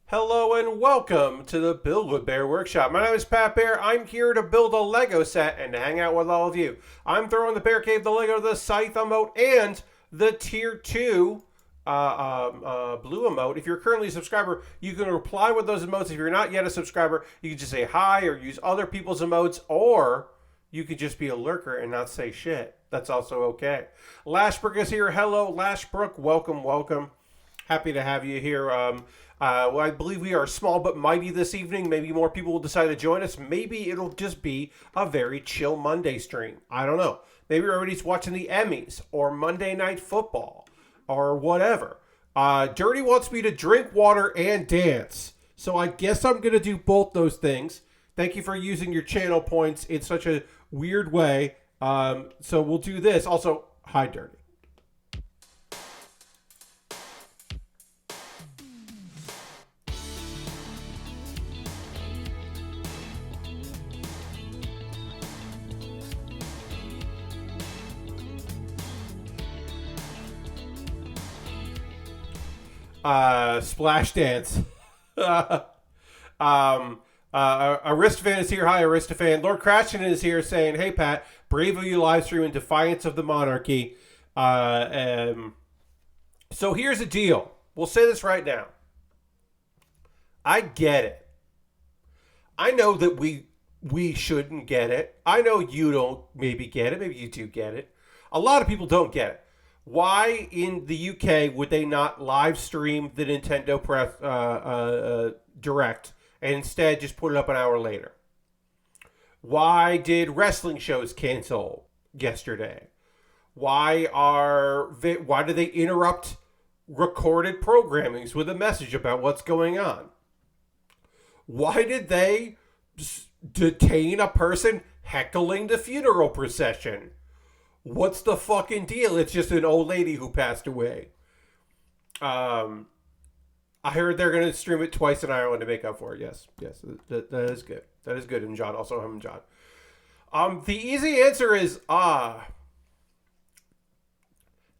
Hello and welcome to the Build With Baer Workshop. My name is Pat Bear. I'm here to build a Lego set and to hang out with all of you. I'm throwing the Bear Cave, the Lego, the Scythe emote, and the Tier 2 blue emote. If you're currently a subscriber, you can reply with those emotes. If you're not yet a subscriber, you can just say hi or use other people's emotes, or you could just be a lurker and not say shit. That's also okay. Lashbrook is here. Hello, Lashbrook. Welcome, welcome. Happy to have you here. I believe we are small but mighty this evening. Maybe more people will decide to join us. Maybe it'll just be a very chill Monday stream. I don't know. Maybe everybody's watching the Emmys or Monday Night Football or whatever. Dirty wants me to drink water and dance. So I guess I'm going to do both those things. Thank you for using your channel points in such a weird way. So we'll do this. Also, hi, Dirty. Splash dance. Aristophan is here. Hi, Aristophan. Lord Crashton is here saying, hey, Pat, brave of you live stream in defiance of the monarchy. So here's the deal. We'll say this right now. I get it. I know that we shouldn't get it. I know you don't maybe get it. Maybe you do get it. A lot of people don't get it. Why in the UK would they not live stream the Nintendo Press Direct and instead just put it up an hour later? Why did wrestling shows cancel yesterday? Why do they interrupt recorded programmings with a message about what's going on? Why did they detain a person heckling the funeral procession? What's the fucking deal? It's just an old lady who passed away. I heard they're going to stream it twice in Ireland to make up for it. Yes, that is good. That is good. And John, also him and John. The easy answer is,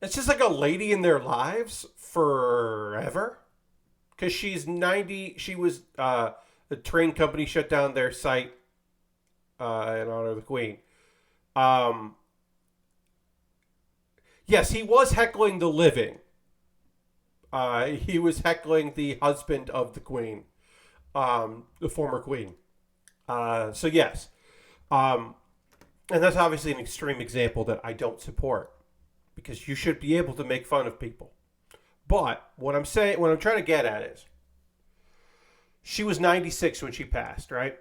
it's just like a lady in their lives forever. Because she's 90. She was, the train company shut down their site in honor of the Queen. Yes, he was heckling the living. He was heckling the husband of the Queen, the former Queen. So yes, and that's obviously an extreme example that I don't support, because you should be able to make fun of people. But what I'm trying to get at is, she was 96 when she passed, right?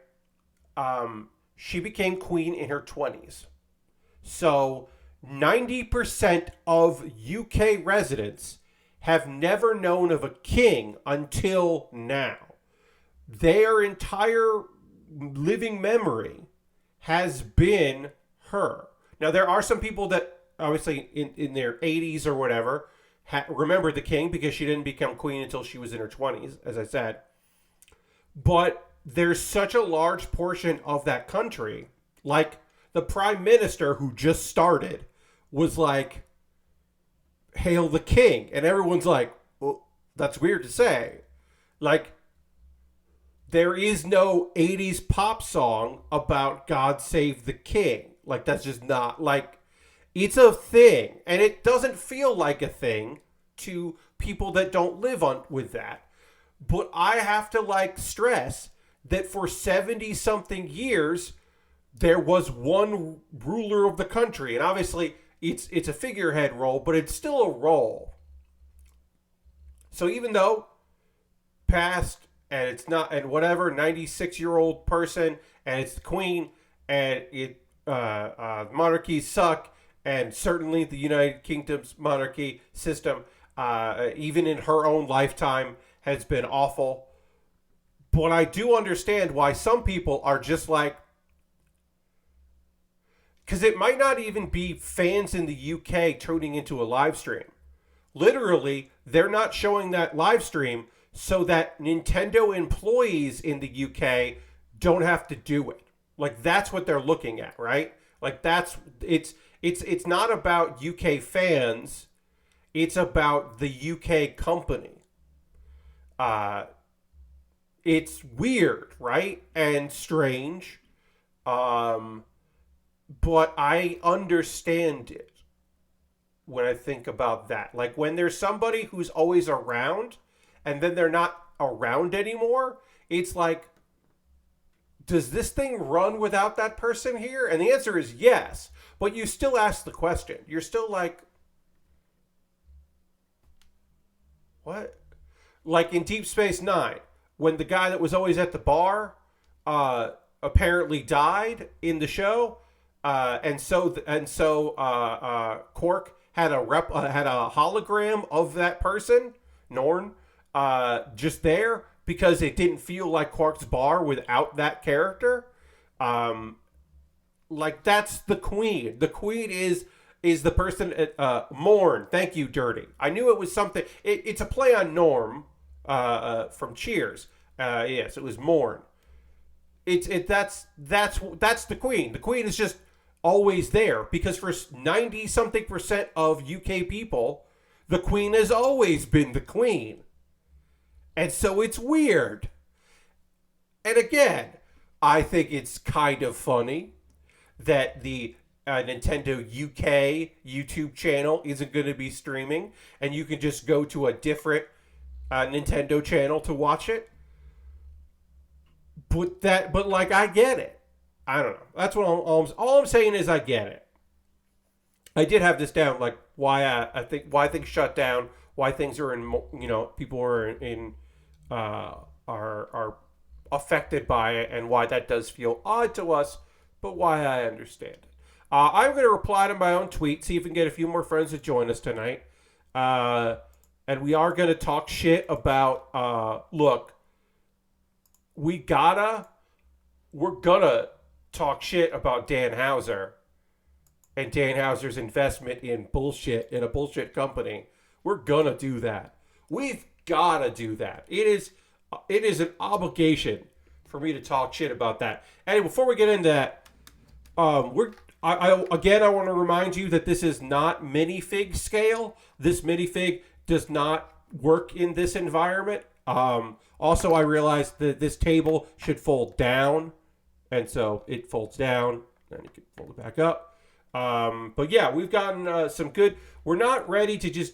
She became queen in her 20s. So 90% of UK residents have never known of a king until now. Their entire living memory has been her. Now, there are some people that, obviously, in their 80s or whatever, remember the king because she didn't become queen until she was in her 20s, as I said. But there's such a large portion of that country, like the prime minister who just started, was like, hail the king. And everyone's like, well, that's weird to say. Like, there is no 80s pop song about God save the king. Like, that's just not, like, it's a thing. And it doesn't feel like a thing to people that don't live with that. But I have to, like, stress that for 70-something years, there was one ruler of the country. And obviously, it's a figurehead role, but it's still a role. So even though past, and it's not, and whatever, 96-year-old person, and it's the queen, and monarchies suck, and certainly the United Kingdom's monarchy system, even in her own lifetime, has been awful. But I do understand why some people are just like, because it might not even be fans in the UK tuning into a live stream. Literally, they're not showing that live stream so that Nintendo employees in the UK don't have to do it. Like, that's what they're looking at, right? Like, it's not about UK fans. It's about the UK company. it's weird, right? And strange. But I understand it when I think about that. Like when there's somebody who's always around and then they're not around anymore, it's like, does this thing run without that person here? And the answer is yes. But you still ask the question. You're still like, what? Like in Deep Space Nine, when the guy that was always at the bar apparently died in the show, Quark had a hologram of that person, Norn, just there because it didn't feel like Quark's bar without that character. Like that's the Queen. The Queen is the person. Morn. Thank you, Dirty. I knew it was something. It's a play on Norm from Cheers. Yes, it was Morn. That's the Queen. The Queen is just always there because for 90-something% of UK people, the Queen has always been the Queen. And so it's weird. And again, I think it's kind of funny that the Nintendo UK YouTube channel isn't going to be streaming and you can just go to a different Nintendo channel to watch it. But like, I get it. I don't know. That's what all I'm saying is I get it. I did have this down, like why things shut down, why things are in, people are are affected by it, and why that does feel odd to us, but why I understand it. I'm going to reply to my own tweet, see if we can get a few more friends to join us tonight, and we are going to talk shit about. Look, we're gonna talk shit about Dan Houser and Dan Houser's investment in a bullshit company. We're gonna do that. We've gotta do that. It is an obligation for me to talk shit about that. Anyway, before we get into that, I want to remind you that this is not minifig scale. This minifig does not work in this environment. Also, I realized that this table should fold down, and so it folds down, and you can fold it back up. But yeah, we've gotten some good. We're not ready to just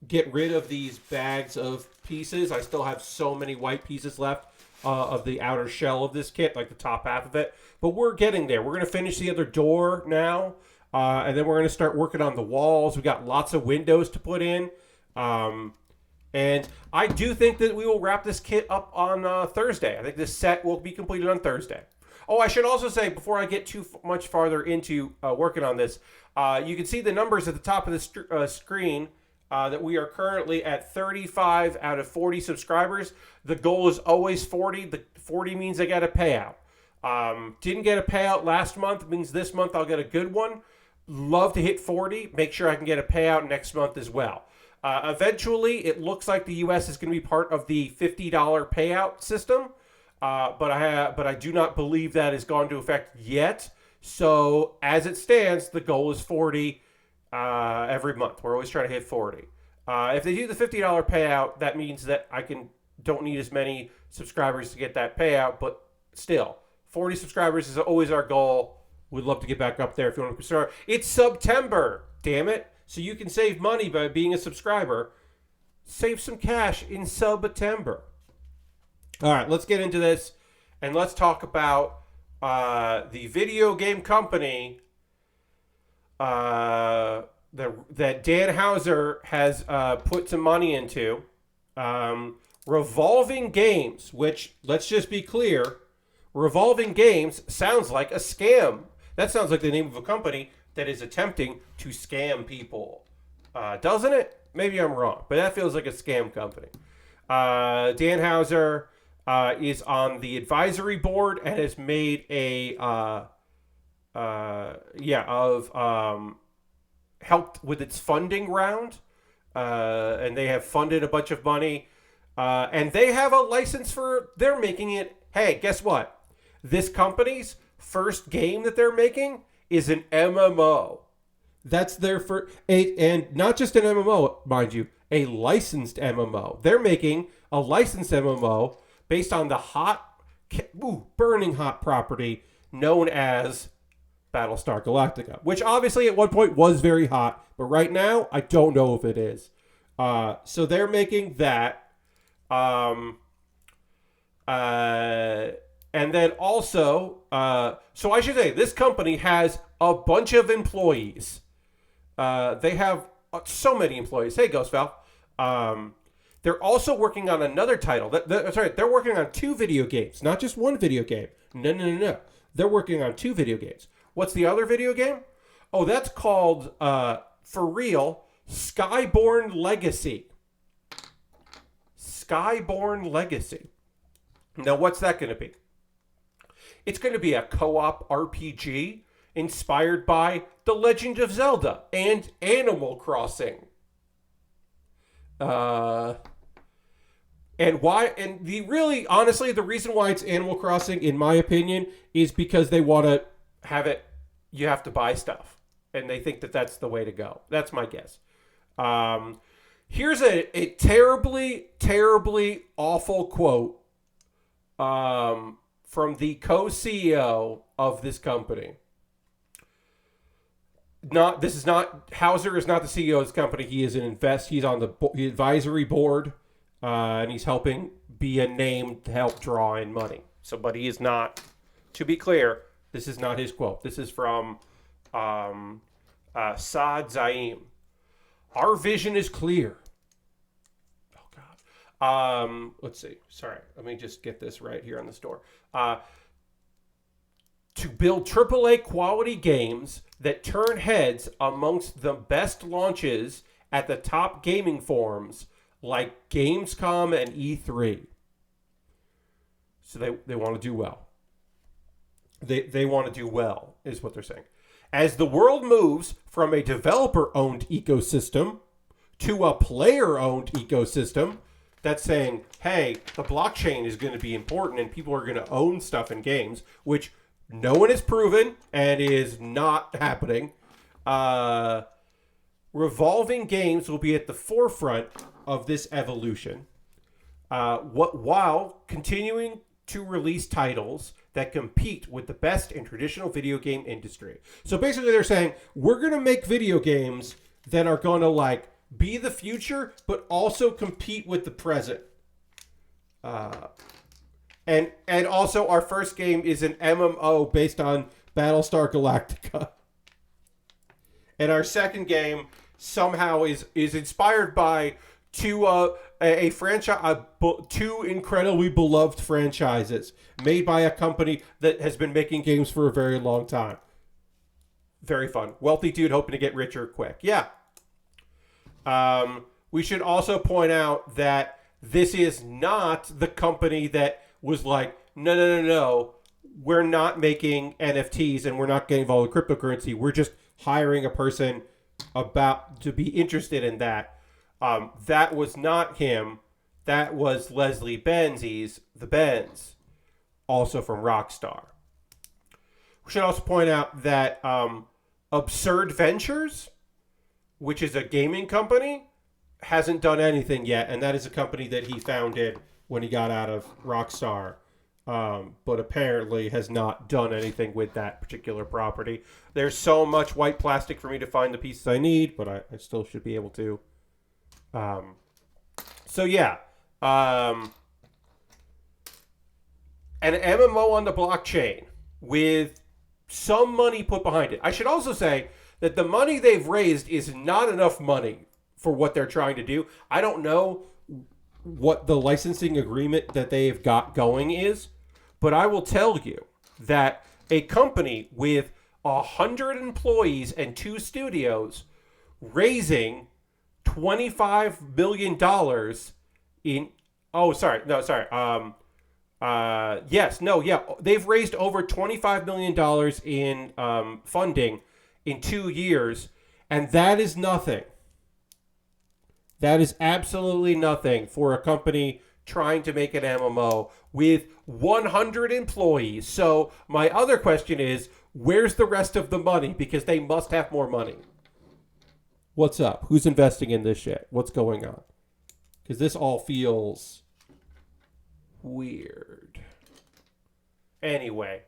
get rid of these bags of pieces. I still have so many white pieces left of the outer shell of this kit, like the top half of it. But we're getting there. We're going to finish the other door now, and then we're going to start working on the walls. We got lots of windows to put in. And I do think that we will wrap this kit up on Thursday. I think this set will be completed on Thursday. Oh, I should also say, before I get too much farther into working on this, you can see the numbers at the top of the screen that we are currently at 35 out of 40 subscribers. The goal is always 40. The 40 means I got a payout. Didn't get a payout last month. Means this month I'll get a good one. Love to hit 40. Make sure I can get a payout next month as well. Eventually, it looks like the U.S. is going to be part of the $50 payout system, but I do not believe that has gone into effect yet. So as it stands, the goal is 40 every month. We're always trying to hit 40. If they do the $50 payout, that means that don't need as many subscribers to get that payout, but still, 40 subscribers is always our goal. We'd love to get back up there if you want to start. It's September, damn it. So you can save money by being a subscriber. Save some cash in September. All right, let's get into this. And let's talk about the video game company that Dan Houser has put some money into. Revolving Games, which, let's just be clear, Revolving Games sounds like a scam. That sounds like the name of a company that is attempting to scam people. Doesn't it? Maybe I'm wrong, but that feels like a scam company. Dan Houser is on the advisory board and has made helped with its funding round. And they have funded a bunch of money. And they have a license they're making it. Hey, guess what? This company's first game that they're making is an MMO. That's their first, and not just an MMO, mind you, a licensed MMO. They're making a licensed MMO, based on the burning hot property known as Battlestar Galactica, which obviously at one point was very hot, but right now I don't know if it is. So they're making that. And then also, so I should say this company has a bunch of employees. They have so many employees. Hey, Ghost Val. They're also working on another title. That's right. They're working on 2 video games, not just one video game. No. They're working on 2 video games. What's the other video game? Oh, that's called, for real, Skyborn Legacy. Skyborn Legacy. Now, what's that going to be? It's going to be a co-op RPG inspired by The Legend of Zelda and Animal Crossing. And honestly, the reason why it's Animal Crossing, in my opinion, is because they want to have it, you have to buy stuff. And they think that that's the way to go. That's my guess. Here's a terribly, terribly awful quote from the co-CEO of this company. Hauser is not the CEO of this company. He is he's on the advisory board, and he's helping be a name to help draw in money. So, but he is not, to be clear, this is not his quote. This is from Saad Zaim. Our vision is clear. Oh, God. Let's see. Sorry. Let me just get this right here on the store. To build AAA quality games that turn heads amongst the best launches at the top gaming forums like Gamescom and E3. So they want to do well. They want to do well, is what they're saying. As the world moves from a developer-owned ecosystem to a player-owned ecosystem, that's saying, hey, the blockchain is going to be important and people are going to own stuff in games, which no one has proven and is not happening. Revolving games will be at the forefront of this evolution, while continuing to release titles that compete with the best in traditional video game industry. So basically they're saying, we're going to make video games that are going to like be the future, but also compete with the present. And also our first game is an MMO based on Battlestar Galactica. And our second game somehow is inspired by two incredibly beloved franchises made by a company that has been making games for a very long time. Very fun. Wealthy dude hoping to get richer quick. Yeah. We should also point out that this is not the company that was like, no. We're not making NFTs and we're not getting involved with cryptocurrency. We're just hiring a person about to be interested in that. That was not him. That was Leslie Benzies, the Benz, also from Rockstar. We should also point out that Absurd Ventures, which is a gaming company, hasn't done anything yet, and that is a company that he founded when he got out of Rockstar, but apparently has not done anything with that particular property. There's so much white plastic for me to find the pieces I need, but I still should be able to. So yeah, an MMO on the blockchain with some money put behind it. I should also say that the money they've raised is not enough money for what they're trying to do. I don't know what the licensing agreement that they've got going is, but I will tell you that a company with 100 employees and 2 studios raising $25 million they've raised over $25 million in funding in 2 years, and that is nothing. That is absolutely nothing for a company trying to make an MMO with 100 employees. So my other question is, where's the rest of the money? Because they must have more money. What's up? Who's investing in this shit? What's going on? Because this all feels Weird. Anyway.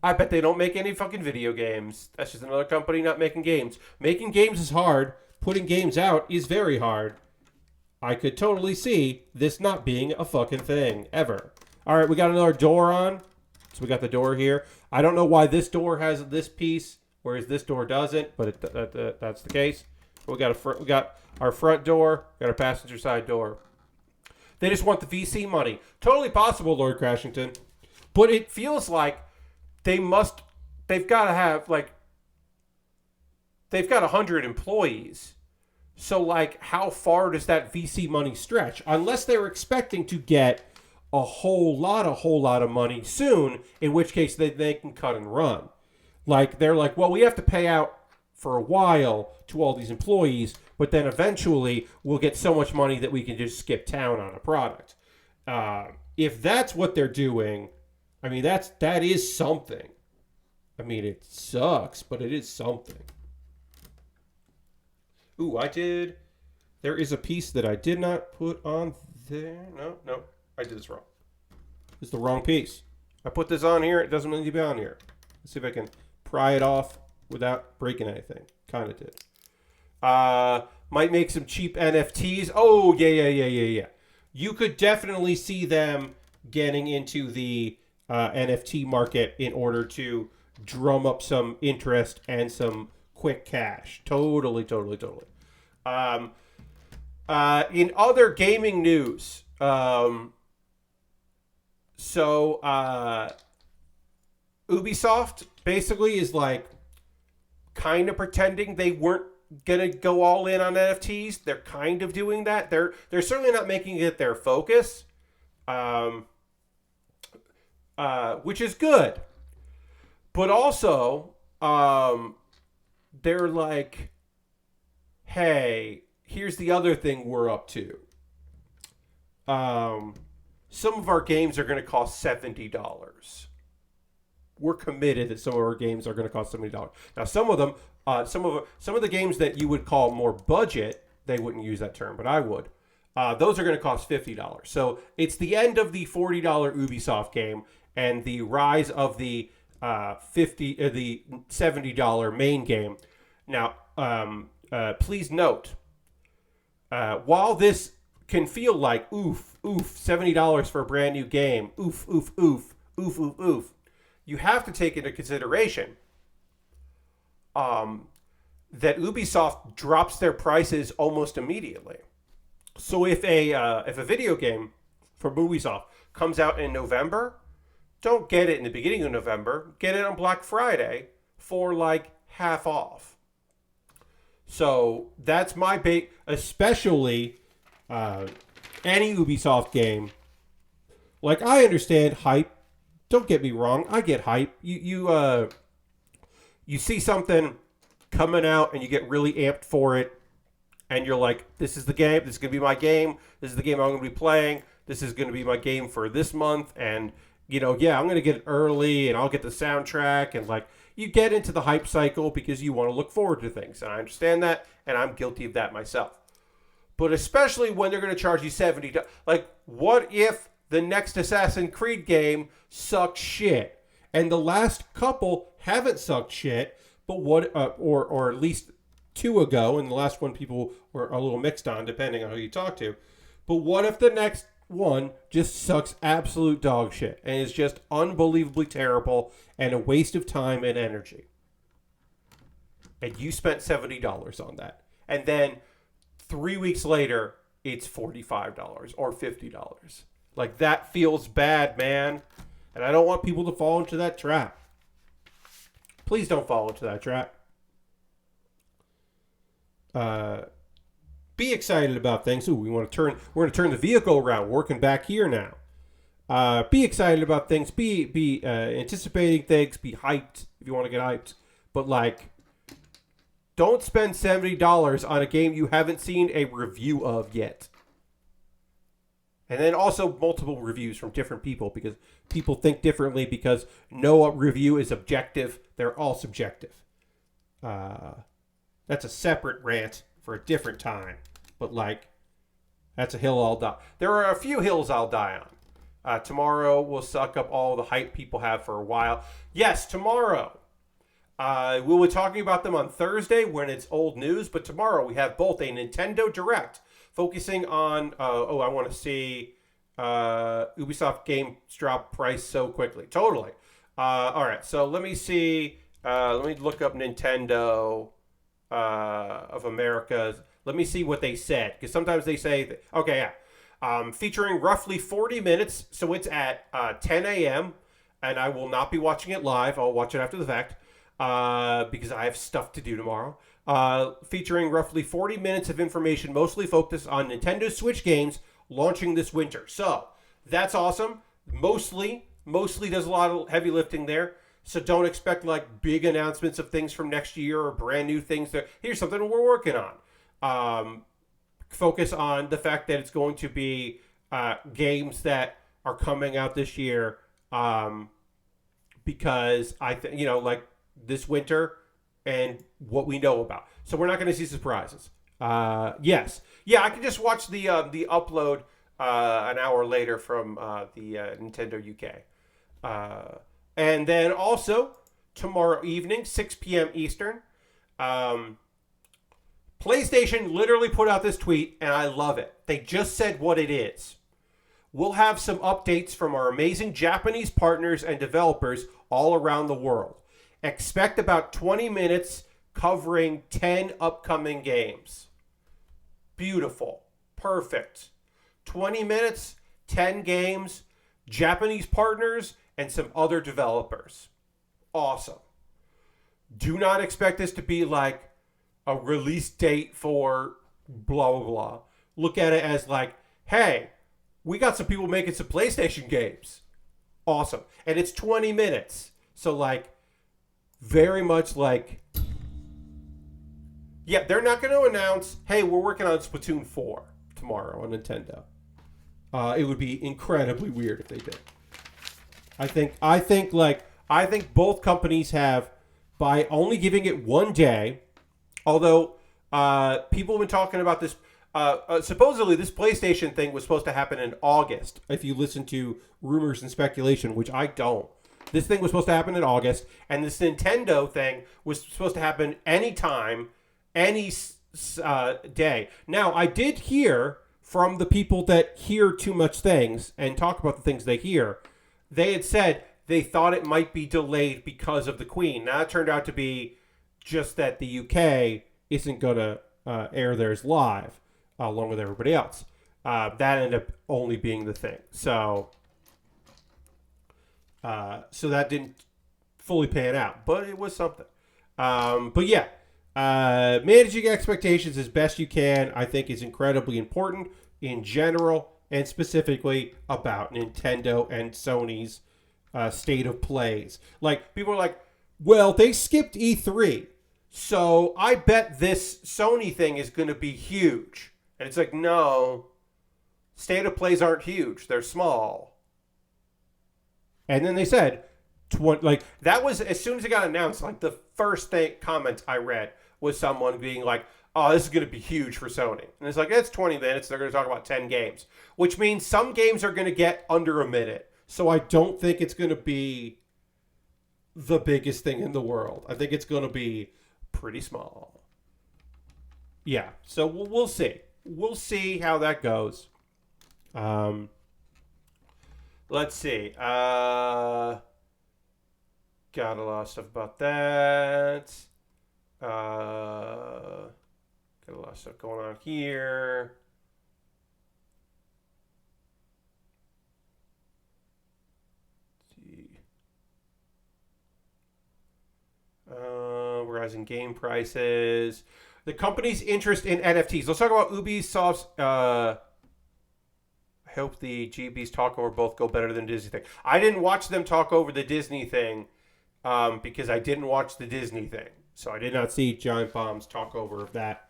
I bet they don't make any fucking video games. That's just another company not making games. Making games is hard. Putting games out is very hard. I could totally see this not being a fucking thing, ever. All right, we got another door on. So we got the door here. I don't know why this door has this piece, whereas this door doesn't, but that's the case. We got our front door, got our passenger side door. They just want the VC money. Totally possible, Lord Crashington. But it feels like they've got to have, they've got 100 employees. So, how far does that VC money stretch? Unless they're expecting to get a whole lot of money soon, in which case they can cut and run. They're like, well, we have to pay out for a while to all these employees, but then eventually we'll get so much money that we can just skip town on a product. If that's what they're doing, I mean, that is something. I mean, it sucks, but it is something. Ooh, there is a piece that I did not put on there. No, I did this wrong. It's the wrong piece. I put this on here. It doesn't need to be on here. Let's see if I can pry it off without breaking anything. Kind of did. Might make some cheap NFTs. Oh, yeah. You could definitely see them getting into the NFT market in order to drum up some interest and some quick cash. Totally. In other gaming news, Ubisoft basically is kind of pretending they weren't gonna go all in on NFTs. They're kind of doing that. They're certainly not making it their focus, which is good. But also, they're like, hey, here's the other thing we're up to. Some of our games are going to cost $70. We're committed that some of our games are going to cost $70. Now, some of them, some of the games that you would call more budget, they wouldn't use that term, but I would. Those are going to cost $50. So it's the end of the $40 Ubisoft game and the rise of the the $70 main game. Now, please note, while this can feel like oof, $70 for a brand new game, oof, you have to take into consideration that Ubisoft drops their prices almost immediately. So if a video game from Ubisoft comes out in November, don't get it in the beginning of November. Get it on Black Friday for half off. So that's my bait, especially any Ubisoft game. I understand hype. Don't get me wrong. I get hype. You see something coming out and you get really amped for it. And you're like, this is the game. This is going to be my game. This is the game I'm going to be playing. This is going to be my game for this month. And, I'm going to get it early and I'll get the soundtrack. And, you get into the hype cycle because you want to look forward to things. And I understand that. And I'm guilty of that myself. But especially when they're going to charge you $70. What if the next Assassin's Creed game sucks shit? And the last couple haven't sucked shit. But what, or at least 2 ago, and the last one people were a little mixed on, depending on who you talk to. But what if the next one just sucks absolute dog shit and is just unbelievably terrible and a waste of time and energy? And you spent $70 on that. And then 3 weeks later, it's $45 or $50. That feels bad, man. And I don't want people to fall into that trap. Please don't fall into that trap. Be excited about things. Ooh, we're going to turn the vehicle around, working back here now. Be excited about things. Be anticipating things. Be hyped if you want to get hyped. But don't spend $70 on a game you haven't seen a review of yet. And then also multiple reviews from different people, because people think differently, because no review is objective. They're all subjective. That's a separate rant for a different time. But that's a hill I'll die. There are a few hills I'll die on. Tomorrow will suck up all the hype people have for a while. Yes, tomorrow. We'll be talking about them on Thursday when it's old news, but tomorrow we have both a Nintendo Direct focusing on, I want to see Ubisoft games drop price so quickly. Totally. All right, so let me see. Let me look up Nintendo of America. Let me see what they said, because sometimes they say, that, okay, yeah. Featuring roughly 40 minutes, so it's at 10 a.m., and I will not be watching it live. I'll watch it after the fact, because I have stuff to do tomorrow. Featuring roughly 40 minutes of information, mostly focused on Nintendo Switch games launching this winter. So, that's awesome. Mostly does a lot of heavy lifting there. So don't expect like big announcements of things from next year or brand new things. Here's something we're working on. Focus on the fact that it's going to be games that are coming out this year, because I think like this winter and what we know about. So we're not going to see surprises. Yes, yeah, I can just watch the upload an hour later from the Nintendo UK. And then also, tomorrow evening, 6 p.m. Eastern, PlayStation literally put out this tweet, and I love it. They just said what it is. We'll have some updates from our amazing Japanese partners and developers all around the world. Expect about 20 minutes covering 10 upcoming games. Beautiful. Perfect. 20 minutes, 10 games, Japanese partners, and some other developers. Awesome. Do not expect this to be like a release date for blah, blah, blah. Look at it as like, hey, we got some people making some PlayStation games. Awesome. And it's 20 minutes. So like, very much like, yeah, they're not going to announce, hey, we're working on Splatoon 4 tomorrow on Nintendo. It would be incredibly weird if they did. I think both companies have, by only giving it one day, although people have been talking about this, supposedly this PlayStation thing was supposed to happen in August, if you listen to rumors and speculation, which I don't. This thing was supposed to happen in August, and this Nintendo thing was supposed to happen anytime, any day. Now, I did hear from the people that hear too much things and talk about the things they hear, they had said they thought it might be delayed because of the Queen. Now, it turned out to be just that the UK isn't going to air theirs live along with everybody else. That ended up only being the thing. So that didn't fully pan out, but it was something. But yeah, managing expectations as best you can, I think, is incredibly important in general, and specifically about Nintendo and Sony's state of plays. Like, people are like, well, they skipped E3, so I bet this Sony thing is going to be huge. And it's like, no, state of plays aren't huge. They're small. And then they said, that was, as soon as it got announced, like, the first comment I read was someone being like, oh, this is going to be huge for Sony. And it's like, it's 20 minutes. They're going to talk about 10 games, which means some games are going to get under a minute. So I don't think it's going to be the biggest thing in the world. I think it's going to be pretty small. Yeah, so we'll see. We'll see how that goes. Let's see. Got a lot of stuff about that. Got a lot of stuff going on here. Rising game prices. The company's interest in NFTs. Let's talk about Ubisoft's. I hope the GB's talk over both go better than Disney thing. I didn't watch them talk over the Disney thing because I didn't watch the Disney thing. So I did not see Giant Bomb's talk over of that.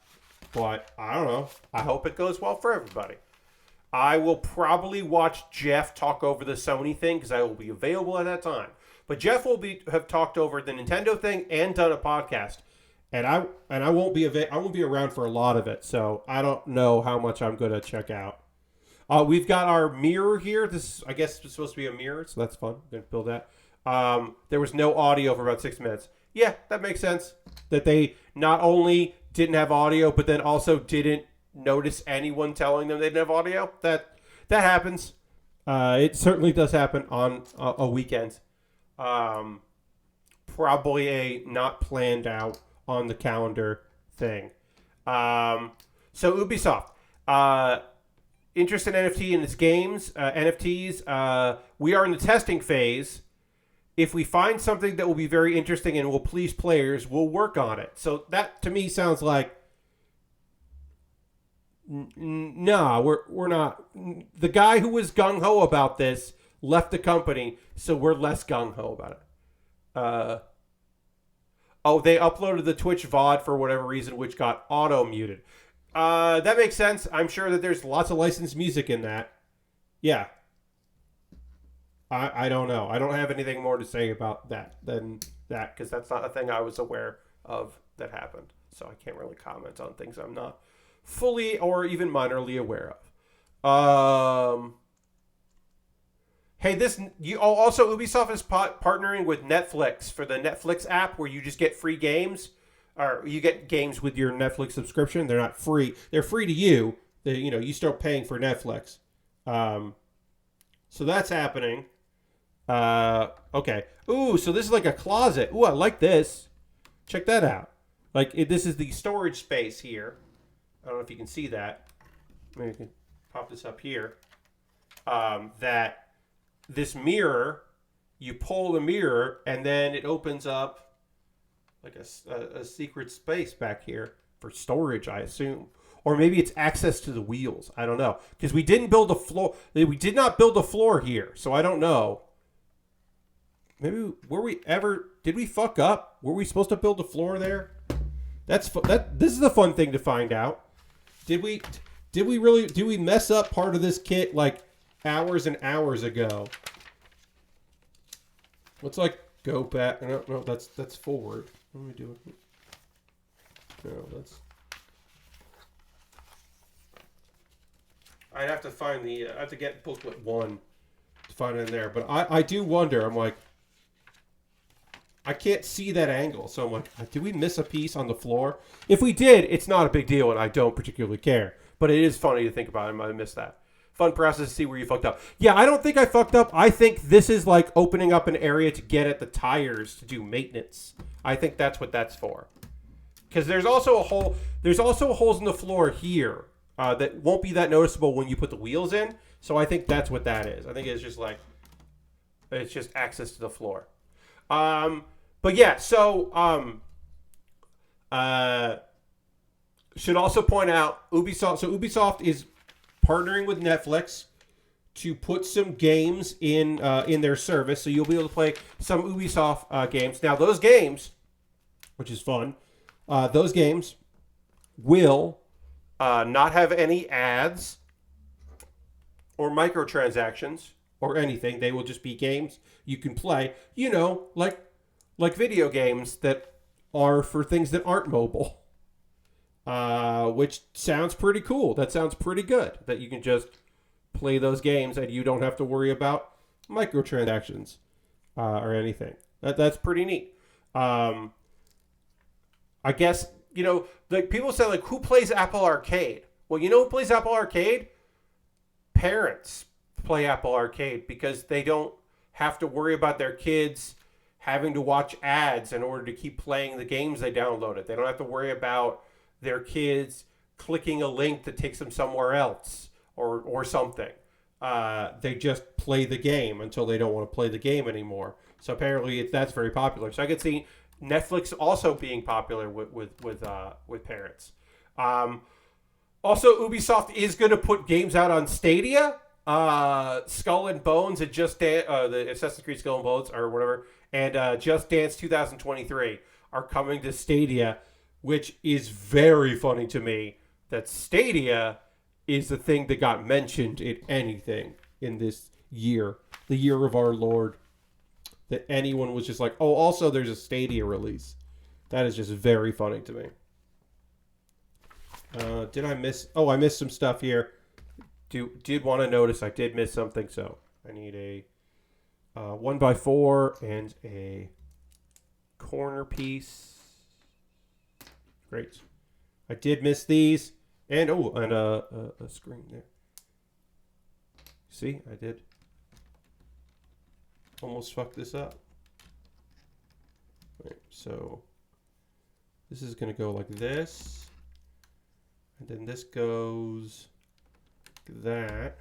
But I don't know. I hope it goes well for everybody. I will probably watch Jeff talk over the Sony thing because I will be available at that time. But Jeff will have talked over the Nintendo thing and done a podcast, and I won't be around for a lot of it, so I don't know how much I'm going to check out. We've got our mirror here. This, I guess, is supposed to be a mirror, so that's fun. We're gonna build that. There was no audio for about 6 minutes. Yeah, that makes sense. That they not only didn't have audio, but then also didn't notice anyone telling them they didn't have audio. That happens. It certainly does happen on a weekend. Probably a not planned out on the calendar thing. So Ubisoft, interest in NFT in its games, NFTs. We are in the testing phase. If we find something that will be very interesting and will please players, we'll work on it. So that to me sounds like, nah, we're not. The guy who was gung ho about this left the company, so we're less gung ho about it. They uploaded the Twitch VOD for whatever reason, which got auto muted. That makes sense. I'm sure that there's lots of licensed music in that. Yeah. I don't know. I don't have anything more to say about that than that, because that's not a thing I was aware of that happened. So I can't really comment on things I'm not fully or even minorly aware of. Hey, also Ubisoft is partnering with Netflix for the Netflix app, where you just get free games, or you get games with your Netflix subscription. They're not free; they're free to you. You start paying for Netflix. So that's happening. Okay. Ooh, so this is like a closet. Ooh, I like this. Check that out. This is the storage space here. I don't know if you can see that. Maybe I can pop this up here. That this mirror, you pull the mirror, and then it opens up like a secret space back here for storage, I assume. Or maybe it's access to the wheels. I don't know. Because we didn't build a floor. We did not build a floor here, so I don't know. Maybe did we fuck up? Were we supposed to build a floor there? This is the fun thing to find out. Did we mess up part of this kit like hours and hours ago? Let's go back. No, that's forward. What am I doing? No, that's. I'd have to find I have to get booklet 1 to find it in there. But I do wonder. I'm like, I can't see that angle. So I'm like, did we miss a piece on the floor? If we did, it's not a big deal, and I don't particularly care. But it is funny to think about. I might have missed that. Fun process to see where you fucked up. Yeah, I don't think I fucked up. I think this is like opening up an area to get at the tires to do maintenance. I think that's what that's for. Because there's also a hole. There's also holes in the floor here that won't be that noticeable when you put the wheels in. So I think that's what that is. I think it's just access to the floor. But yeah, so should also point out Ubisoft. So Ubisoft is partnering with Netflix to put some games in their service, so you'll be able to play some Ubisoft games. Now, those games, which is fun, those games will not have any ads or microtransactions or anything. They will just be games you can play. Like video games that are for things that aren't mobile. Which sounds pretty cool. That sounds pretty good. That you can just play those games and you don't have to worry about microtransactions or anything. That's pretty neat. I guess, people say, who plays Apple Arcade? Well, who plays Apple Arcade? Parents play Apple Arcade because they don't have to worry about their kids having to watch ads in order to keep playing the games they downloaded. They don't have to worry about their kids clicking a link that takes them somewhere else or something. They just play the game until they don't want to play the game anymore. So apparently that's very popular. So I could see Netflix also being popular with parents. Also, Ubisoft is going to put games out on Stadia. Skull and Bones and the Assassin's Creed Skull and Bones or whatever, and Just Dance 2023 are coming to Stadia, which is very funny to me that Stadia is the thing that got mentioned in anything in this year, the year of our Lord, that anyone was just like, oh, also there's a Stadia release. That is just very funny to me. Did I miss? Oh, I missed some stuff here. did want to notice I did miss something, so I need a 1x4 and a corner piece. Great. I did miss these, and a screen there. See, I did almost fuck this up. Right, so this is going to go like this, and then this goes like that,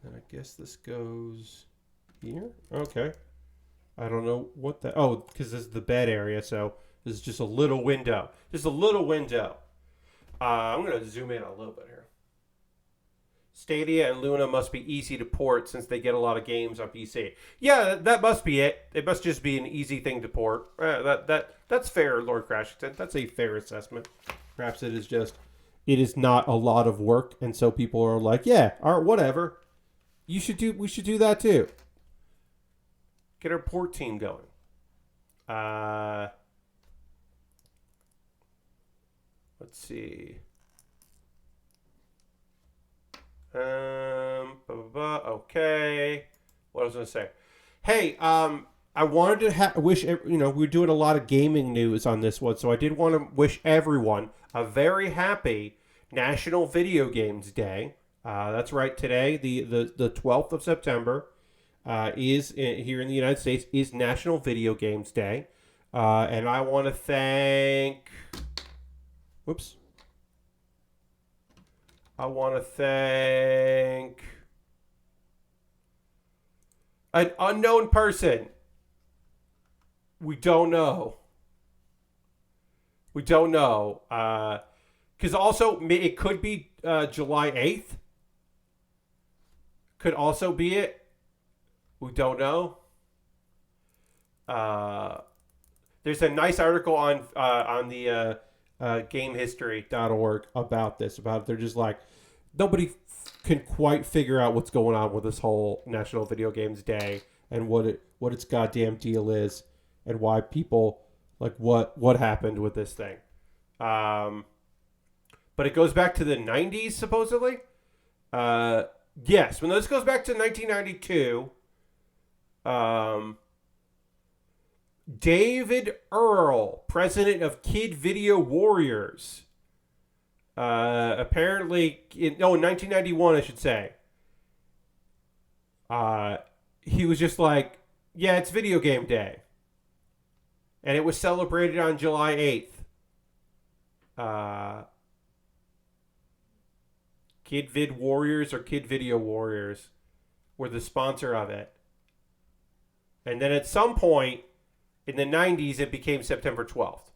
and I guess this goes here. Okay, I don't know what that. Oh, because this is the bed area, so this is just a little window. Just a little window. I'm going to zoom in a little bit here. Stadia and Luna must be easy to port since they get a lot of games on PC. Yeah, that must be it. It must just be an easy thing to port. That's fair, Lord Crashington. That's a fair assessment. Perhaps it is not a lot of work, and so people are like, yeah, all right, whatever. We should do that too. Get our port team going. Let's see. Okay. What I was going to say. Hey, I wanted to wish, we're doing a lot of gaming news on this one, so I did want to wish everyone a very happy National Video Games Day. That's right, today, the 12th of September, is here in the United States, is National Video Games Day. And I want to thank... Whoops. I want to thank an unknown person. We don't know. Because also, it could be July 8th. Could also be it. We don't know. There's a nice article on the gamehistory.org about this. They're just like, nobody can quite figure out what's going on with this whole National Video Games Day and what its goddamn deal is and why people like what happened with this thing. But it goes back to the 90s supposedly. Yes, when this goes back to 1992. David Earl, president of Kid Video Warriors. Apparently, in 1991, I should say. He was just like, yeah, it's video game day. And it was celebrated on July 8th. Kid Vid Warriors or Kid Video Warriors were the sponsor of it. And then at some point, in the 90s, it became September 12th.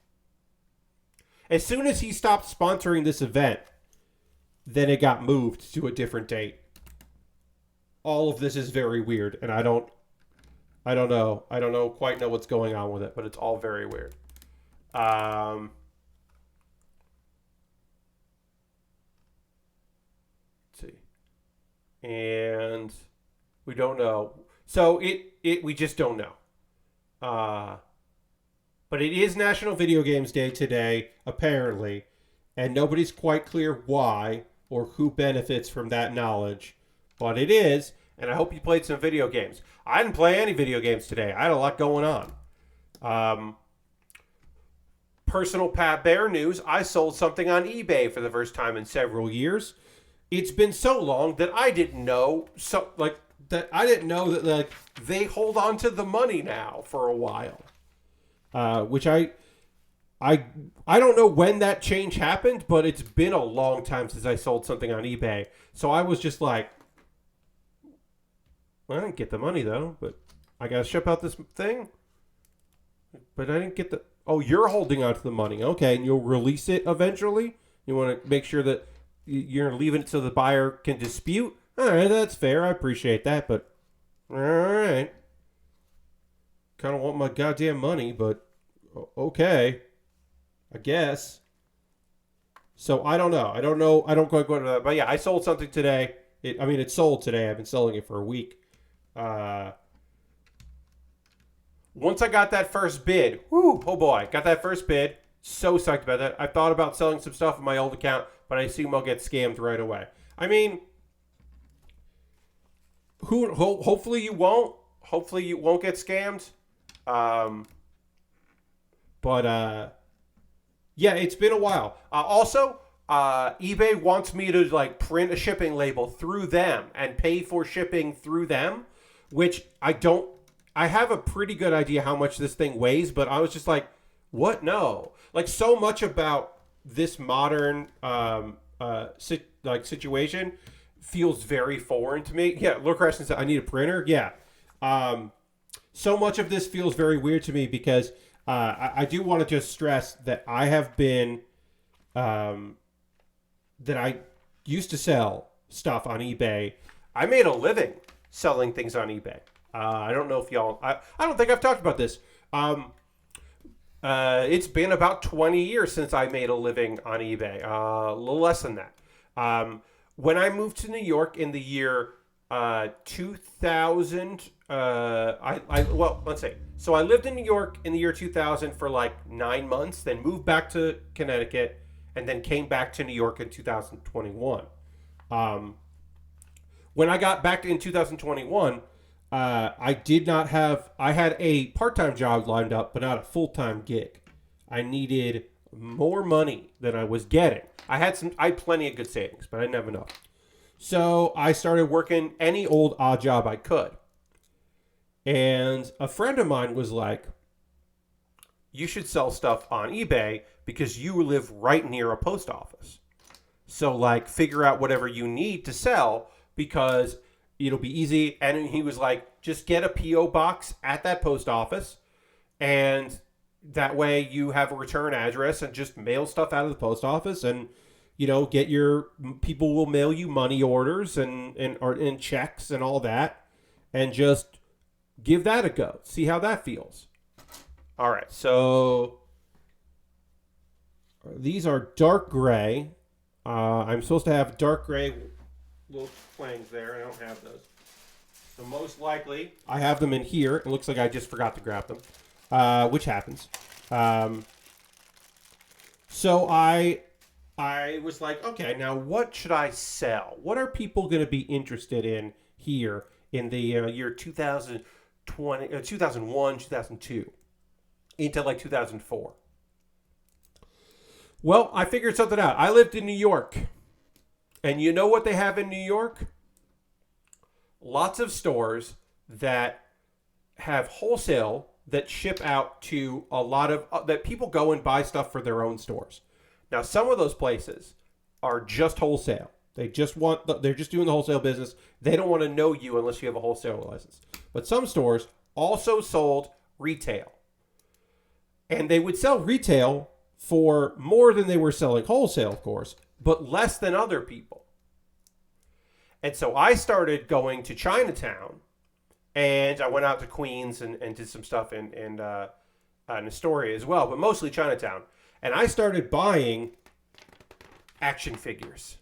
As soon as he stopped sponsoring this event, then it got moved to a different date. All of this is very weird, and I don't quite know what's going on with it, but it's all very weird. Let's see. And we don't know. So we just don't know. But it is National Video Games Day today, apparently, and nobody's quite clear why or who benefits from that knowledge. But it is, and I hope you played some video games. I didn't play any video games today. I had a lot going on. Personal Pat Bear news, I sold something on eBay for the first time in several years. It's been so long that I didn't know that they hold on to the money now for a while. Which I don't know when that change happened, but it's been a long time since I sold something on eBay. So I was just like, well, I didn't get the money though, but I gotta ship out this thing. But I didn't get the... Oh, you're holding on to the money. Okay, and you'll release it eventually? You want to make sure that you're leaving it so the buyer can dispute? All right, that's fair. I appreciate that, but all right. Kind of want my goddamn money, but okay, I guess. So I don't know. I don't quite go to that. But yeah, I sold something today. It's sold today. I've been selling it for a week. Once I got that first bid, got that first bid. So psyched about that. I thought about selling some stuff on my old account, but I assume I'll get scammed right away. I mean, hopefully you won't. Hopefully you won't get scammed. Um, but yeah, it's been a while. Also, eBay wants me to like print a shipping label through them and pay for shipping through them, which I don't. I have a pretty good idea how much this thing weighs, but I was just like, what? No. Like so much about this modern situation feels very foreign to me. Yeah, Lord Crescent said, I need a printer. Yeah. So much of this feels very weird to me because I do want to just stress that I have been, that I used to sell stuff on eBay. I made a living selling things on eBay. I don't know if y'all, I don't think I've talked about this. It's been about 20 years since I made a living on eBay. A little less than that. When I moved to New York in the year 2000, well, let's see. So I lived in New York in the year 2000 for like 9 months, then moved back to Connecticut, and then came back to New York in 2021. When I got back in 2021, I had a part-time job lined up, but not a full-time gig. I needed more money than I was getting. I had plenty of good savings, but I didn't have enough. So I started working any old odd job I could. And a friend of mine was like, you should sell stuff on eBay because you live right near a post office. So like figure out whatever you need to sell because it'll be easy. And he was like, just get a P.O. box at that post office. And that way you have a return address and just mail stuff out of the post office and, you know, people will mail you money orders and checks and all that. And just give that a go. See how that feels. All right. So these are dark gray. I'm supposed to have dark gray little flangs there. I don't have those. So most likely, I have them in here. It looks like I just forgot to grab them, which happens. So I was like, okay, now what should I sell? What are people going to be interested in here in the year 2001, 2002, into like 2004? Well, I figured something out. I lived in New York. And you know what they have in New York? Lots of stores that have wholesale that ship out to a lot of that people go and buy stuff for their own stores. Now, some of those places are just wholesale. They're just doing the wholesale business. They don't want to know you unless you have a wholesale license. But some stores also sold retail. And they would sell retail for more than they were selling wholesale, of course, but less than other people. And so I started going to Chinatown, and I went out to Queens and did some stuff in Astoria as well, but mostly Chinatown. And I started buying action figures.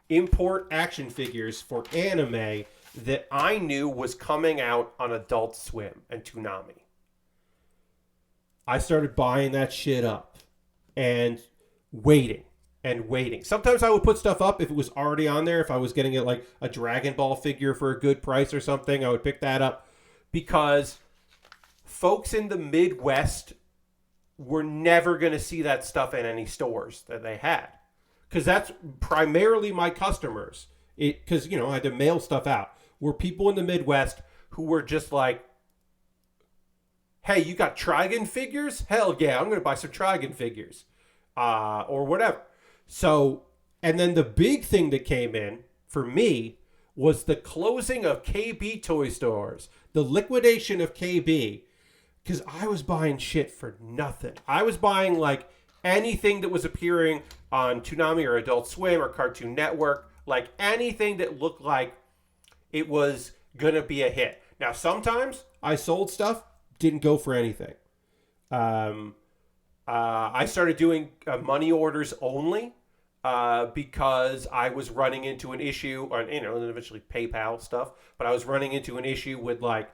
Import action figures for anime that I knew was coming out on Adult Swim and Toonami. I started buying that shit up and waiting. Sometimes I would put stuff up if it was already on there. If I was getting it like a Dragon Ball figure for a good price or something, I would pick that up because folks in the Midwest were never going to see that stuff in any stores that they had. Because that's primarily my customers. Because, I had to mail stuff out. Were people in the Midwest who were just like, hey, you got Trigun figures? Hell yeah, I'm going to buy some Trigun figures. Or whatever. So, and then the big thing that came in for me was the closing of KB toy stores. The liquidation of KB. Because I was buying shit for nothing. I was buying like anything that was appearing on Toonami or Adult Swim or Cartoon Network. Like anything that looked like it was going to be a hit. Now, sometimes I sold stuff, didn't go for anything. I started doing money orders only because I was running into an issue, or and eventually PayPal stuff. But I was running into an issue with like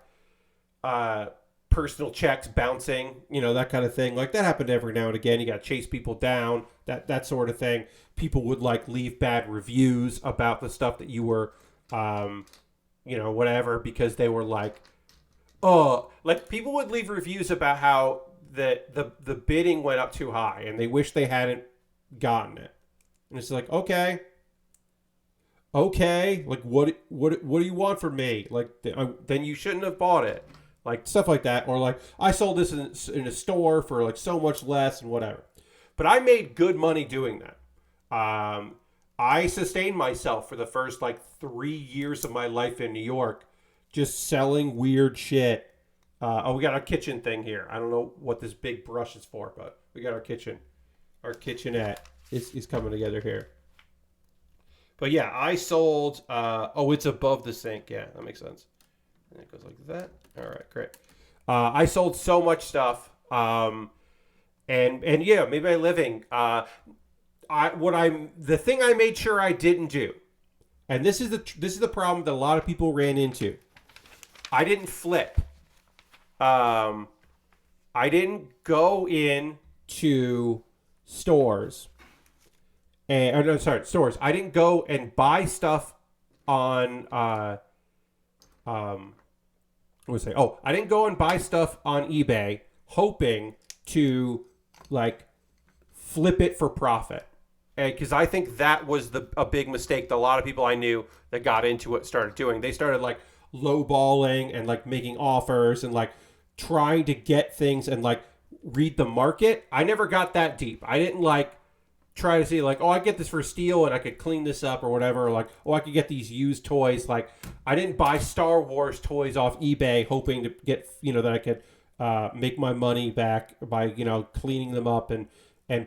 personal checks bouncing, that kind of thing. Like that happened every now and again. You got to chase people down, that sort of thing. People would like leave bad reviews about the stuff that you were, whatever, because they were like, oh, like people would leave reviews about how the bidding went up too high and they wish they hadn't gotten it. And it's like, okay, like what do you want from me? Like then you shouldn't have bought it. Like stuff like that, or like I sold this in a store for like so much less and whatever. But I made good money doing that. I sustained myself for the first like 3 years of my life in New York, just selling weird shit. We got our kitchen thing here. I don't know what this big brush is for, but we got our kitchenette is coming together here. But yeah, I sold. It's above the sink. Yeah, that makes sense. And it goes like that. All right, great. I sold so much stuff. And yeah, made my living. The thing I made sure I didn't do, and this is the problem that a lot of people ran into. I didn't flip. I didn't go in to stores. Stores. I didn't go and buy stuff on I didn't go and buy stuff on eBay hoping to like flip it for profit. Because I think that was a big mistake that a lot of people I knew that got into it started doing. They started like lowballing and like making offers and like trying to get things and like read the market. I never got that deep. I didn't like try to see like, I get this for steal and I could clean this up or whatever. Or like, I could get these used toys. Like I didn't buy Star Wars toys off eBay hoping to get, that I could make my money back by, cleaning them up and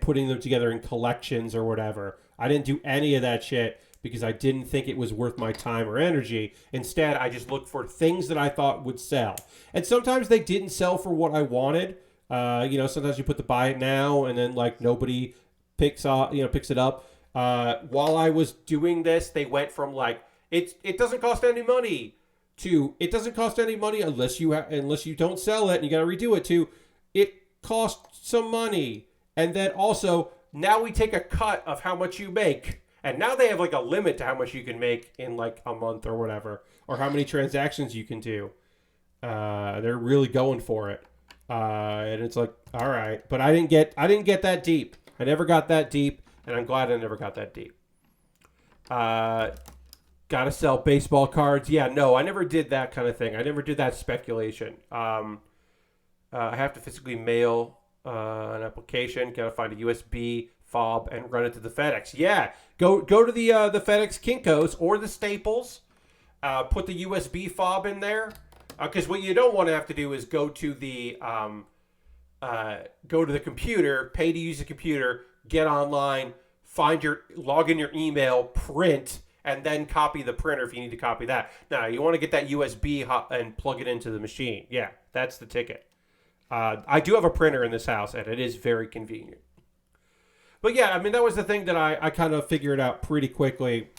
putting them together in collections or whatever. I didn't do any of that shit because I didn't think it was worth my time or energy. Instead, I just looked for things that I thought would sell. And sometimes they didn't sell for what I wanted. Sometimes you put the buy it now and then like nobody picks it up. While I was doing this, they went from like, it doesn't cost any money to it doesn't cost any money unless you don't sell it and you got to redo it to it costs some money. And then also, now we take a cut of how much you make. And now they have like a limit to how much you can make in like a month or whatever. Or how many transactions you can do. They're really going for it. And it's like, all right. But I didn't get that deep. I never got that deep. And I'm glad I never got that deep. Gotta sell baseball cards. Yeah, no, I never did that kind of thing. I never did that speculation. I have to physically mail an application. Gotta find a USB fob and run it to the FedEx. Yeah, go to the FedEx Kinkos or the Staples. Put the USB fob in there. Because what you don't want to have to do is go to the computer, pay to use the computer, get online, log in your email, print, and then copy the printer if you need to copy that. Now, you want to get that USB and plug it into the machine. Yeah, that's the ticket. I do have a printer in this house, and it is very convenient. But yeah, I mean, that was the thing that I kind of figured out pretty quickly,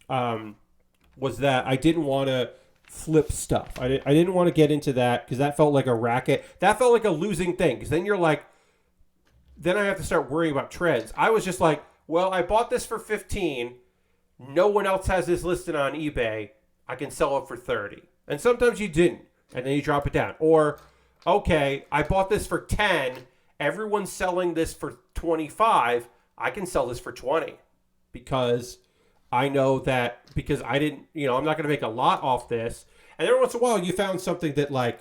was that I didn't want to flip stuff. I didn't want to get into that because that felt like a racket. That felt like a losing thing because then you're like, then I have to start worrying about trends. I was just like, well, I bought this for 15. No one else has this listed on eBay. I can sell it for 30. And sometimes you didn't. And then you drop it down. Or, okay, I bought this for 10. Everyone's selling this for 25. I can sell this for 20. Because I know that, because I didn't, I'm not going to make a lot off this. And every once in a while you found something that like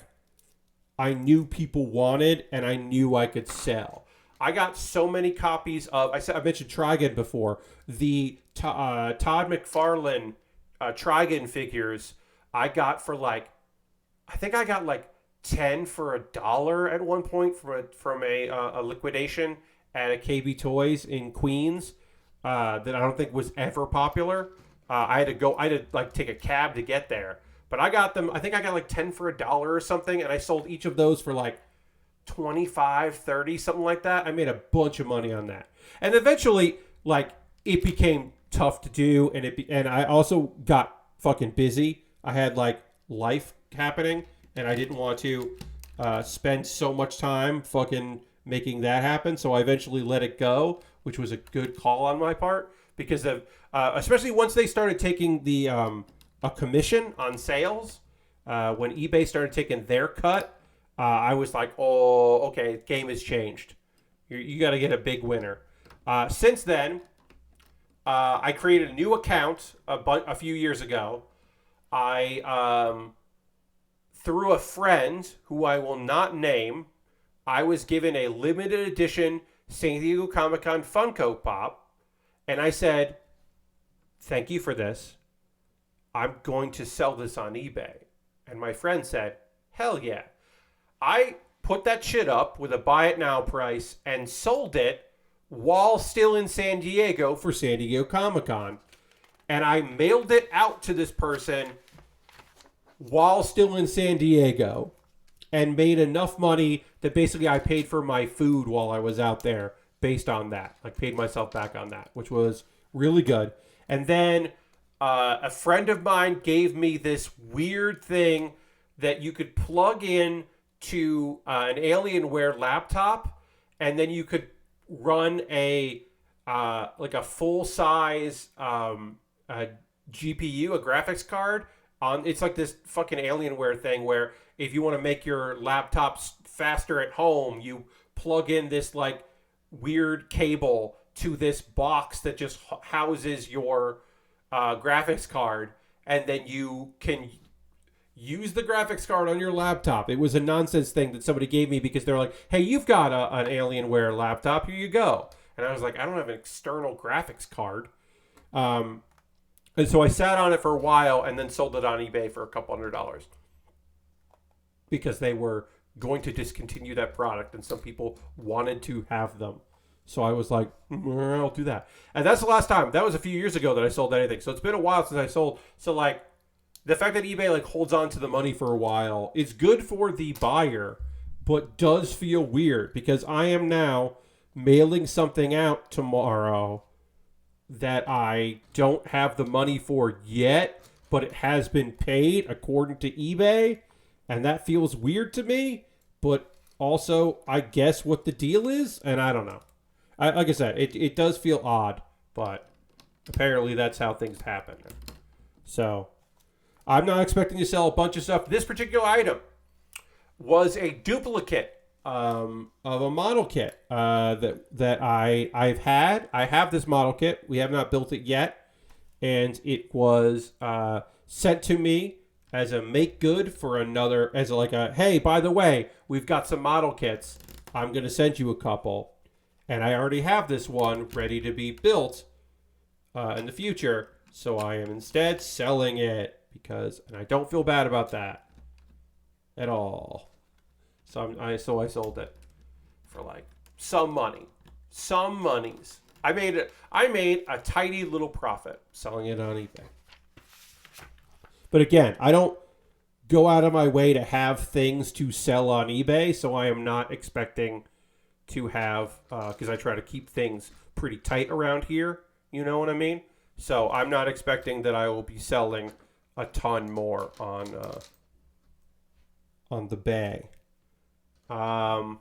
I knew people wanted and I knew I could sell. I got so many copies of, I mentioned Trigun before, the Todd McFarlane Trigun figures I got for like, I think I got like 10 for $1 at one point from a liquidation at a KB Toys in Queens that I don't think was ever popular. I had to like take a cab to get there. But I got them, I think I got like 10 for $1 or something, and I sold each of those for like 25, 30, something like that. I made a bunch of money on that. And eventually, like, it became tough to do, and I also got fucking busy. I had like life happening, and I didn't want to spend so much time fucking making that happen. So I eventually let it go, which was a good call on my part because of especially once they started taking the a commission on sales. When eBay started taking their cut, I was like, oh, okay, game has changed. You got to get a big winner. Since then, I created a new account a few years ago. I through a friend who I will not name, I was given a limited edition San Diego Comic-Con Funko Pop, and I said, thank you for this. I'm going to sell this on eBay. And my friend said, hell yeah. I put that shit up with a buy it now price and sold it while still in San Diego for San Diego Comic-Con. And I mailed it out to this person while still in San Diego and made enough money that basically I paid for my food while I was out there based on that. I paid myself back on that, which was really good. And then a friend of mine gave me this weird thing that you could plug in to an Alienware laptop, and then you could run a like a full size GPU, a graphics card on. It's like this fucking Alienware thing where if you want to make your laptops faster at home, you plug in this like weird cable to this box that just houses your graphics card, and then you can use the graphics card on your laptop. It was a nonsense thing that somebody gave me because they're like, hey, you've got an Alienware laptop, here you go. And I was like, I don't have an external graphics card. And so I sat on it for a while and then sold it on eBay for $200 because they were going to discontinue that product and some people wanted to have them. So I was like, I'll do that. And that's the last time. That was a few years ago that I sold anything. So it's been a while since I sold. So like the fact that eBay like holds on to the money for a while is good for the buyer, but does feel weird because I am now mailing something out tomorrow that I don't have the money for yet, but it has been paid according to eBay. And that feels weird to me, but also I guess what the deal is. And I don't know. Like I said, it does feel odd, but apparently that's how things happen. So I'm not expecting to sell a bunch of stuff. This particular item was a duplicate of a model kit that I've had. I have this model kit. We have not built it yet, and it was sent to me as a make good for another, as like a hey, by the way, we've got some model kits. I'm gonna send you a couple. And I already have this one ready to be built in the future. So I am instead selling it because, and I don't feel bad about that at all. So I sold it for like some money, some monies. I made a tiny little profit selling it on eBay. But again, I don't go out of my way to have things to sell on eBay. So I am not expecting to have, because I try to keep things pretty tight around here, you know what I mean? So I'm not expecting that I will be selling a ton more on the Bay. I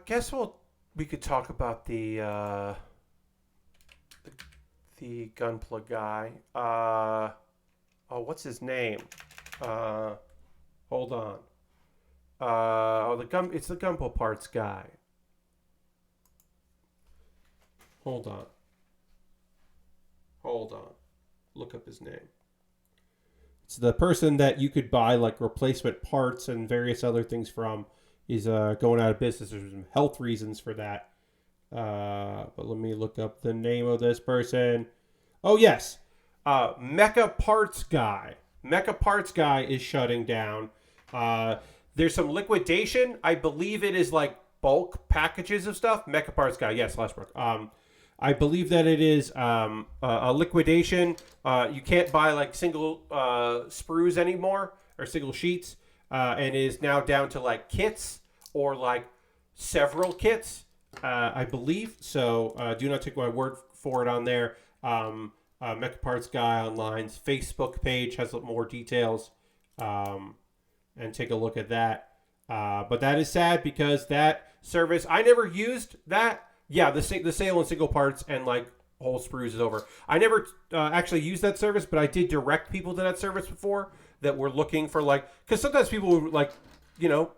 guess we could talk about the Gunpla guy. What's his name? Hold on. It's the Gunpla parts guy. Hold on. Look up his name. It's the person that you could buy like replacement parts and various other things from. He's going out of business. There's some health reasons for that. But let me look up the name of this person. Oh yes, Mecha Parts Guy. Mecha Parts Guy is shutting down. There's some liquidation. I believe it is like bulk packages of stuff. Mecha Parts Guy, yes, Lashbrook. I believe that it is a liquidation. You can't buy like single sprues anymore or single sheets, and it is now down to like kits or like several kits, I believe. So do not take my word for it on there. Mecha Parts Guy Online's Facebook page has more details and take a look at that. But that is sad because that service, I never used that. Yeah, the sale in single parts and like whole sprues is over. I never actually used that service, but I did direct people to that service before that were looking for like, because sometimes people would like,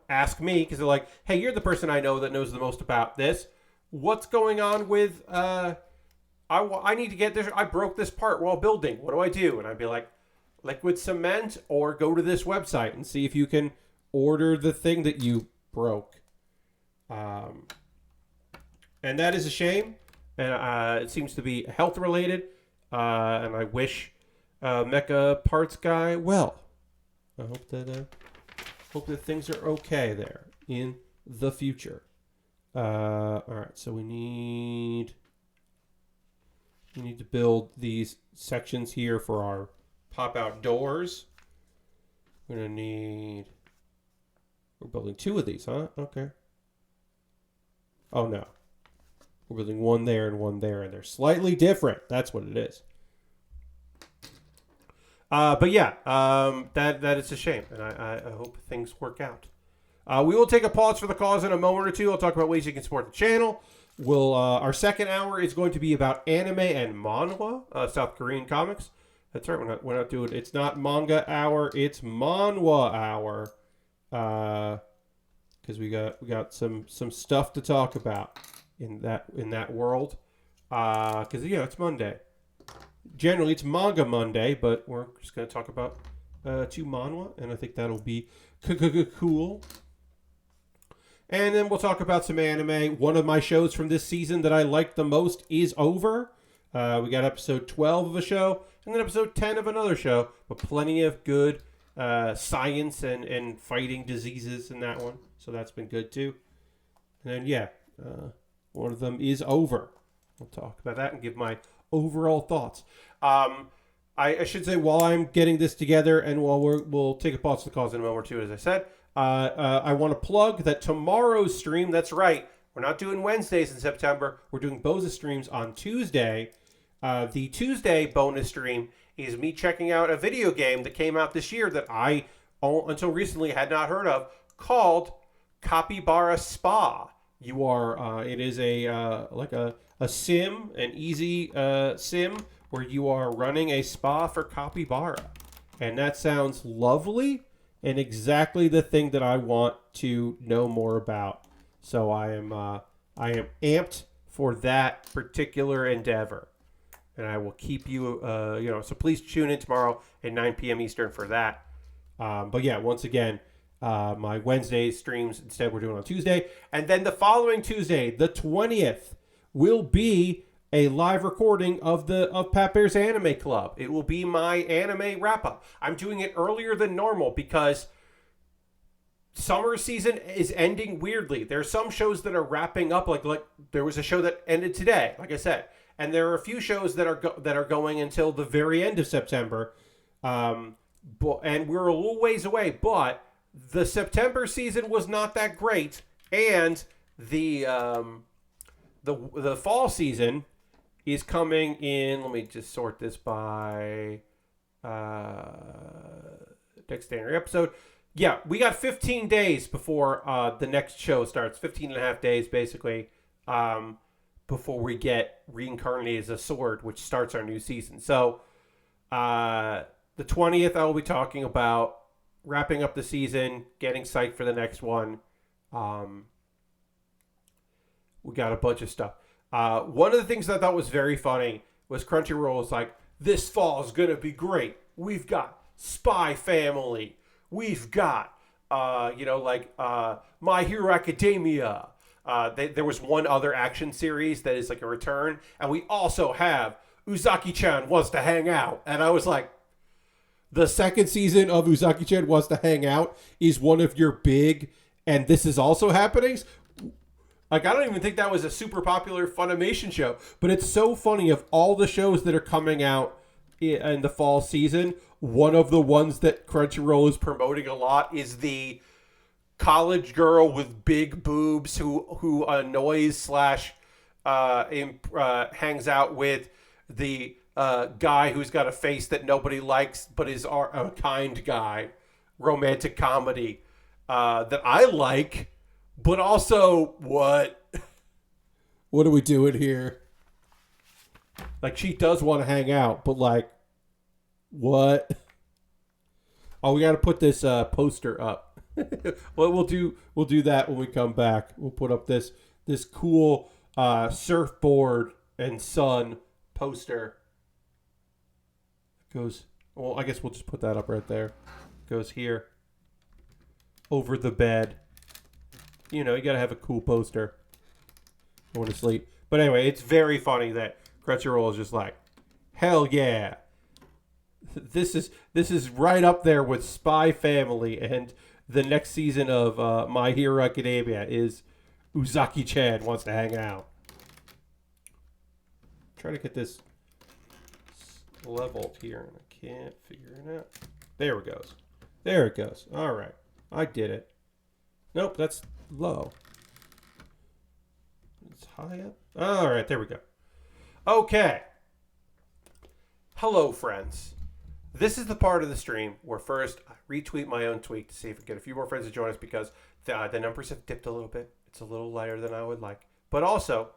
ask me because they're like, hey, you're the person I know that knows the most about this. What's going on with, I need to get this, I broke this part while building. What do I do? And I'd be like, liquid cement or go to this website and see if you can order the thing that you broke. And that is a shame. And it seems to be health related. And I wish Mecha Parts Guy well. I hope that things are okay there in the future. All right, so we need to build these sections here for our pop-out doors. We're building 2 of these, huh? Okay. Oh, no. We're building 1 there and 1 there, and they're slightly different. That's what it is. But yeah, that is a shame, and I hope things work out. We will take a pause for the cause in a moment or two. I'll talk about ways you can support the channel. Our second hour is going to be about anime and manhwa, South Korean comics. That's right. We're not doing. It's not manga hour. It's manhwa hour. Because we got some stuff to talk about in that world. Because it's Monday. Generally, it's Manga Monday, but we're just going to talk about 2 manhwa, and I think that'll be cool. And then we'll talk about some anime. One of my shows from this season that I liked the most is over. We got episode 12 of a show, and then episode 10 of another show, but plenty of good science and fighting diseases in that one. So that's been good too. And then, one of them is over. We'll talk about that and give my overall thoughts. I should say, while I'm getting this together and while we'll take a pause to the cause in a moment or two, as I said, I want to plug that tomorrow's stream, that's right, we're not doing Wednesdays in September. We're doing bonus streams on Tuesday. The Tuesday bonus stream is me checking out a video game that came out this year that I, until recently, had not heard of, called Capybara Spa. It is a sim, an easy sim, where you are running a spa for capybara. And that sounds lovely and exactly the thing that I want to know more about. So I am amped for that particular endeavor. And I will keep you, so please tune in tomorrow at 9 p.m. Eastern for that. But yeah, once again, my Wednesday streams instead we're doing on Tuesday. And then the following Tuesday, the 20th, will be a live recording of Pat Bear's Anime Club. It will be my anime wrap-up. I'm doing it earlier than normal because summer season is ending weirdly. There are some shows that are wrapping up, like there was a show that ended today, like I said. And there are a few shows that are going until the very end of September. And we're a little ways away, but the September season was not that great, and the fall season is coming in. Let me just sort this by next standard episode. Yeah, we got 15 days before the next show starts. 15 and a half days, basically, before we get reincarnated as a sword, which starts our new season. So the 20th, I will be talking about wrapping up the season, getting psyched for the next one. We got a bunch of stuff. One of the things that I thought was very funny was Crunchyroll was like, this fall is going to be great. We've got Spy Family. We've got, My Hero Academia. There was one other action series that is like a return. And we also have Uzaki-chan Wants to Hang Out. And I was like, the second season of Uzaki-chan Wants to Hang Out is one of your big, and this is also happenings? Like, I don't even think that was a super popular Funimation show, but it's so funny. Of all the shows that are coming out in the fall season, one of the ones that Crunchyroll is promoting a lot is the college girl with big boobs who annoys slash hangs out with the guy who's got a face that nobody likes but is a kind guy. romantic comedy that I like, but also what are we doing here? Like, she does want to hang out, but like, what? Oh, we got to put this poster up. Well, we'll do that when we come back. We'll put up this cool surfboard and sun poster. Goes. Well, I guess we'll just put that up right there. Goes here. Over the bed. You know, you got to have a cool poster. Going to sleep. But anyway, it's very funny that Crunchyroll is just like, hell yeah. This is right up there with Spy Family, and the next season of My Hero Academia is Uzaki-chan wants to hang out. I'm trying to get this leveled here, and I can't figure it out. There it goes. There it goes. All right. I did it. Nope, that's low. It's high up. All right, there we go. Okay. Hello, friends. This is the part of the stream where first I retweet my own tweet to see if we get a few more friends to join us, because the numbers have dipped a little bit. It's a little lighter than I would like. But also,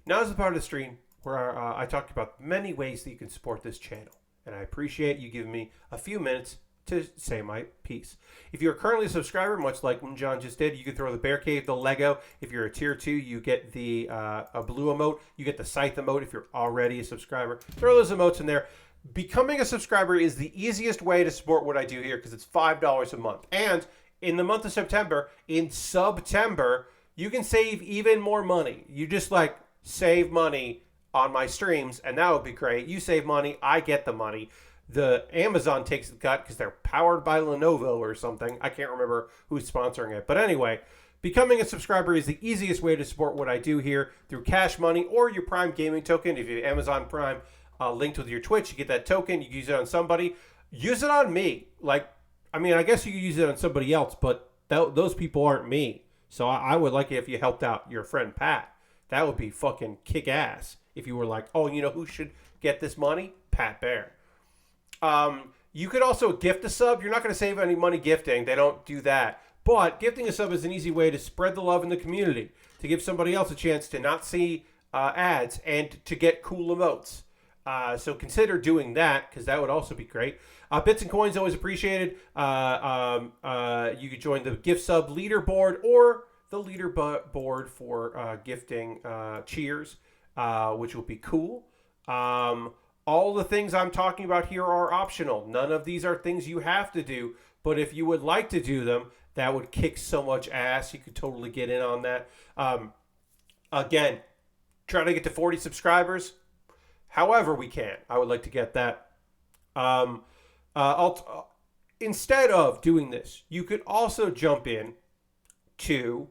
now is the part of the stream where I talked about many ways that you can support this channel. And I appreciate you giving me a few minutes to say my piece. If you're currently a subscriber, much like John just did, you can throw the Bear Cave, the Lego. If you're a tier 2, you get the a blue emote. You get the Scythe emote if you're already a subscriber. Throw those emotes in there. Becoming a subscriber is the easiest way to support what I do here, because it's $5 a month. And in the month of September, in September, you can save even more money. You just like save money on my streams, and that would be great. You save money, I get the money. The Amazon takes the cut because they're powered by Lenovo or something. I can't remember who's sponsoring it. But anyway, becoming a subscriber is the easiest way to support what I do here through Cash Money or your Prime Gaming token. If you have Amazon Prime linked with your Twitch, you get that token. You can use it on somebody. Use it on me. Like, I mean, I guess you could use it on somebody else, but those people aren't me. So I would like it if you helped out your friend Pat. That would be fucking kick ass. If you were like, oh, you know who should get this money? Pat Bear. You could also gift a sub. You're not going to save any money gifting. They don't do that. But gifting a sub is an easy way to spread the love in the community, to give somebody else a chance to not see ads and to get cool emotes. So consider doing that, because that would also be great. Bits and coins always appreciated. You could join the gift sub leaderboard or the leaderboard for gifting cheers, which would be cool. All the things I'm talking about here are optional. None of these are things you have to do. But if you would like to do them, that would kick so much ass. You could totally get in on that. Again, trying to get to 40 subscribers. However we can. I would like to get that. Instead of doing this, you could also jump in to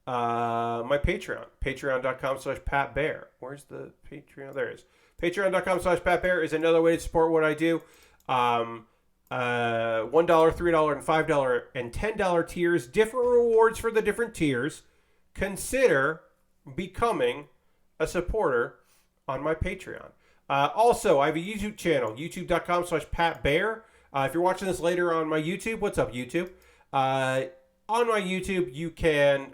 my Patreon. Patreon.com/PatBear. Where's the Patreon? There it is. Patreon.com/PatBear is another way to support what I do. $1, $3, and $5 and $10 tiers. Different rewards for the different tiers. Consider becoming a supporter on my Patreon. Also, I have a YouTube channel, youtube.com/PatBear. If you're watching this later on my YouTube, what's up, YouTube? On my YouTube, you can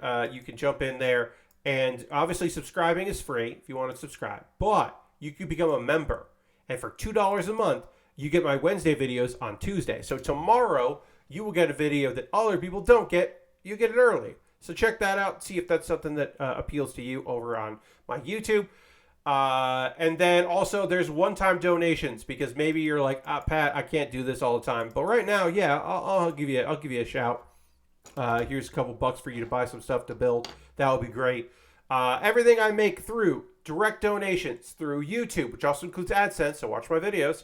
jump in there, and obviously subscribing is free if you want to subscribe. But you could become a member, and for $2 a month, you get my Wednesday videos on Tuesday. So tomorrow, you will get a video that other people don't get. You get it early. So check that out. See if that's something that appeals to you over on my YouTube. And then also there's one-time donations, because maybe you're like, Pat, I can't do this all the time. But right now, yeah, I'll give you a shout. Here's a couple bucks for you to buy some stuff to build. That would be great. Everything I make through direct donations, through YouTube, which also includes AdSense, so watch my videos,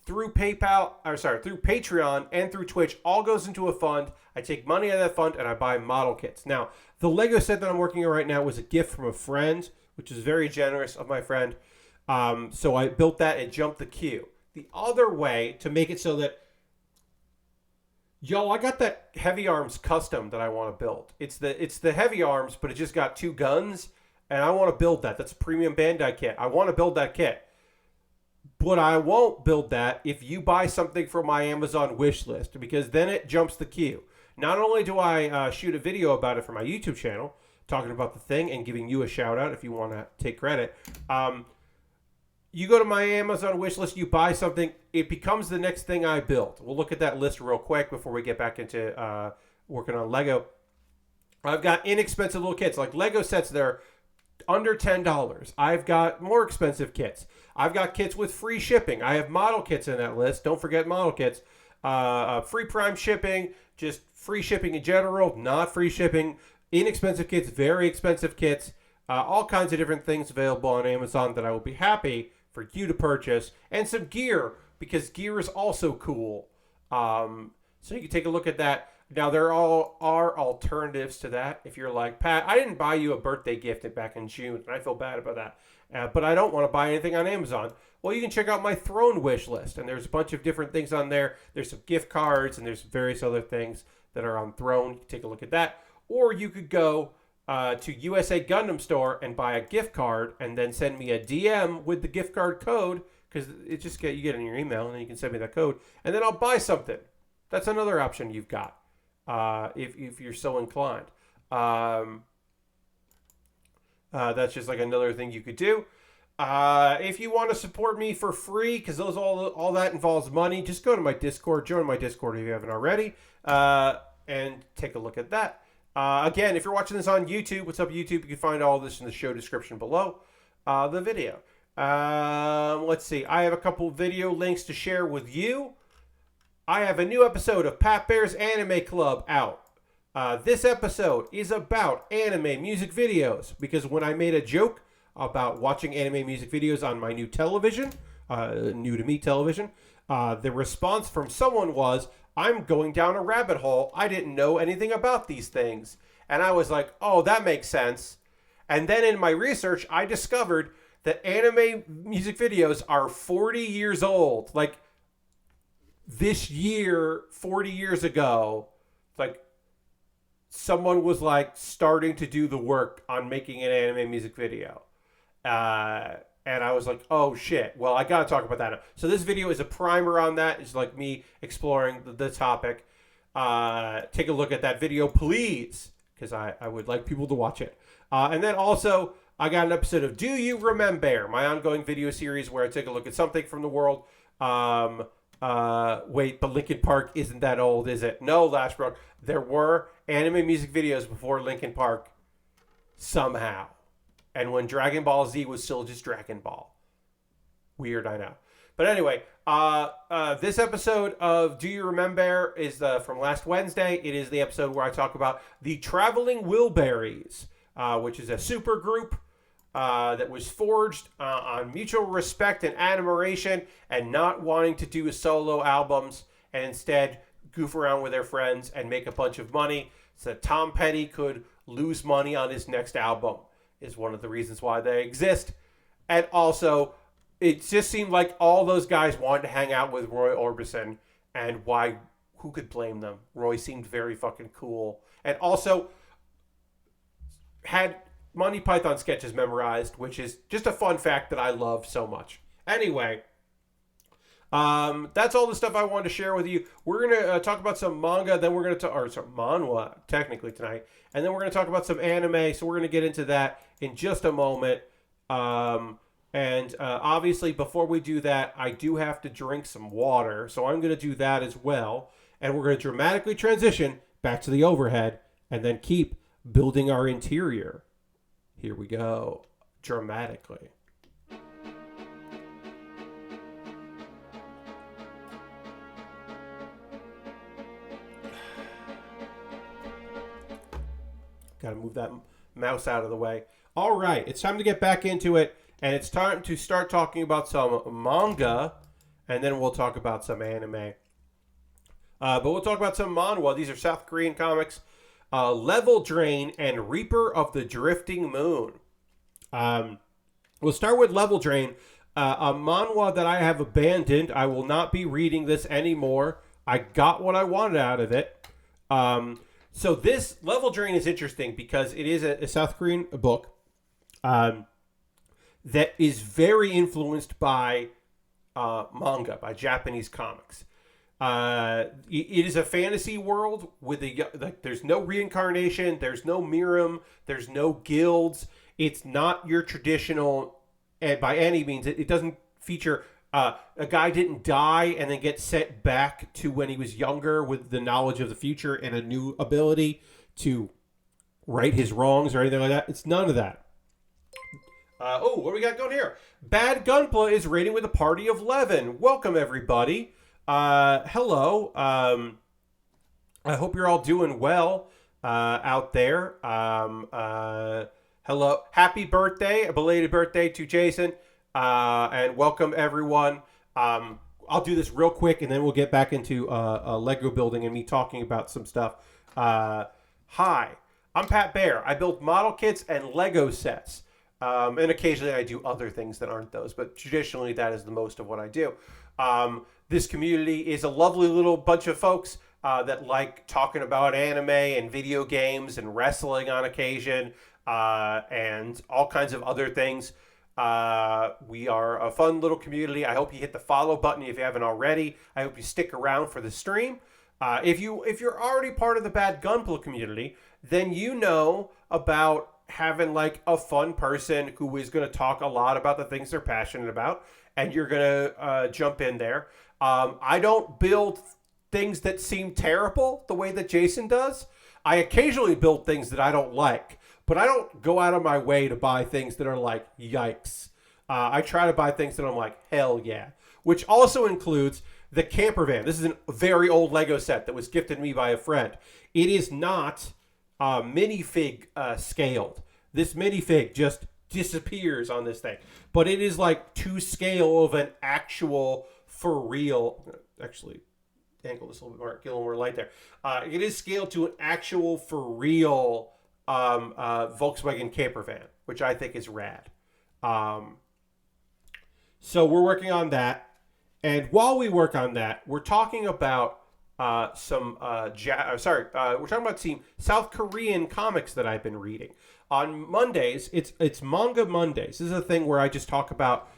through through Patreon and through Twitch, all goes into a fund. I take money out of that fund and I buy model kits. Now, the Lego set that I'm working on right now was a gift from a friend, which is very generous of my friend. So I built that and jumped the queue. The other way to make it so that, I got that heavy arms custom that I want to build. It's the heavy arms, but it just got 2 guns, and I want to build that. That's a premium Bandai kit. I want to build that kit. But I won't build that if you buy something from my Amazon wish list, because then it jumps the queue. Not only do I shoot a video about it for my YouTube channel, talking about the thing and giving you a shout out if you want to take credit. You go to my Amazon wish list, you buy something, it becomes the next thing I build. We'll look at that list real quick before we get back into working on Lego. I've got inexpensive little kits, like Lego sets that are under $10. I've got more expensive kits. I've got kits with free shipping. I have model kits in that list. Don't forget model kits. Free Prime shipping, just free shipping in general, not free shipping. Inexpensive kits, very expensive kits. All kinds of different things available on Amazon that I will be happy for you to purchase. And some gear, because gear is also cool. So you can take a look at that. Now, there all are alternatives to that. If you're like, Pat, I didn't buy you a birthday gift back in June, and I feel bad about that. But I don't want to buy anything on Amazon. Well, you can check out my Throne wish list, and there's a bunch of different things on there. There's some gift cards, and there's various other things that are on Throne. You can take a look at that. Or you could go to USA Gundam Store and buy a gift card, and then send me a DM with the gift card code, because you get it in your email, and then you can send me that code, and then I'll buy something. That's another option you've got. If you're so inclined. That's just like another thing you could do. If you want to support me for free, because all that involves money, just go to my Discord, join my Discord if you haven't already, and take a look at that. Again, if you're watching this on YouTube, what's up YouTube? You can find all this in the show description below the video. Let's see. I have a couple video links to share with you. I have a new episode of Pat Bear's Anime Club out. This episode is about anime music videos, because when I made a joke about watching anime music videos on my new television, new to me television, the response from someone was, I'm going down a rabbit hole. I didn't know anything about these things. And I was like, oh, that makes sense. And then in my research, I discovered that anime music videos are 40 years old. Like, this year, 40 years ago, like, someone was like starting to do the work on making an anime music video. And I was like, oh shit, well, I gotta talk about that. So this video is a primer on that. It's like me exploring the topic. Take a look at that video, please, because I would like people to watch it. And then also, I got an episode of Do You Remembaer, my ongoing video series where I take a look at something from the world. Wait, but Linkin Park isn't that old, is it? No, Lashbrook. There were anime music videos before Linkin Park, somehow. And when Dragon Ball Z was still just Dragon Ball. Weird, I know. But anyway, this episode of Do You Remembaer is from last Wednesday. It is the episode where I talk about the Traveling Wilburys, which is a super group that was forged on mutual respect and admiration, and not wanting to do solo albums, and instead goof around with their friends and make a bunch of money so that Tom Petty could lose money on his next album, is one of the reasons why they exist. And also, it just seemed like all those guys wanted to hang out with Roy Orbison, and who could blame them? Roy seemed very fucking cool, and also had Monty Python sketches memorized, which is just a fun fact that I love so much. Anyway, that's all the stuff I wanted to share with you. We're going to talk about some manga, then we're going to manhwa, technically, tonight. And then we're going to talk about some anime, so we're going to get into that in just a moment. Obviously, before we do that, I do have to drink some water, so I'm going to do that as well. And we're going to dramatically transition back to the overhead, and then keep building our interior. Here we go. Dramatically. Got to move that mouse out of the way. All right, it's time to get back into it, and it's time to start talking about some manga, and then we'll talk about some anime. But we'll talk about some manhwa. These are South Korean comics. Level Drain and Reaper of the Drifting Moon. We'll start with Level Drain, a manhwa that I have abandoned. I will not be reading this anymore. I got what I wanted out of it. So this Level Drain is interesting because it is a South Korean book that is very influenced by manga, by Japanese comics. It is a fantasy world with there's no reincarnation, there's no Mirim, there's no guilds. It's not your traditional, and by any means, it doesn't feature a guy didn't die and then get sent back to when he was younger with the knowledge of the future and a new ability to right his wrongs or anything like that. It's none of that. What do we got going here? Bad Gunpla is raiding with a party of 11. Welcome, everybody. Hello. I hope you're all doing well out there. Hello. Happy birthday, a belated birthday to Jason. And welcome, everyone. I'll do this real quick, and then we'll get back into Lego building and me talking about some stuff. Hi, I'm Pat Baer. I build model kits and Lego sets. And occasionally I do other things that aren't those, but traditionally that is the most of what I do. This community is a lovely little bunch of folks that like talking about anime and video games and wrestling on occasion and all kinds of other things. We are a fun little community. I hope you hit the follow button if you haven't already. I hope you stick around for the stream. If you're already part of the Bad Gunpla community, then you know about having like a fun person who is going to talk a lot about the things they're passionate about, and you're going to jump in there. I don't build things that seem terrible the way that Jason does. I occasionally build things that I don't like, but I don't go out of my way to buy things that are like, yikes. I try to buy things that I'm like, hell yeah. Which also includes the camper van. This is a very old Lego set that was gifted me by a friend. It is not minifig scaled. This minifig just disappears on this thing. But it is like to scale of an actual, for real, actually, angle this a little bit more, get a little more light there. It is scaled to an actual, for real Volkswagen camper van, which I think is rad. So we're working on that. And while we work on that, we're talking about we're talking about some South Korean comics that I've been reading. On Mondays, it's Manga Mondays. This is a thing where I just talk about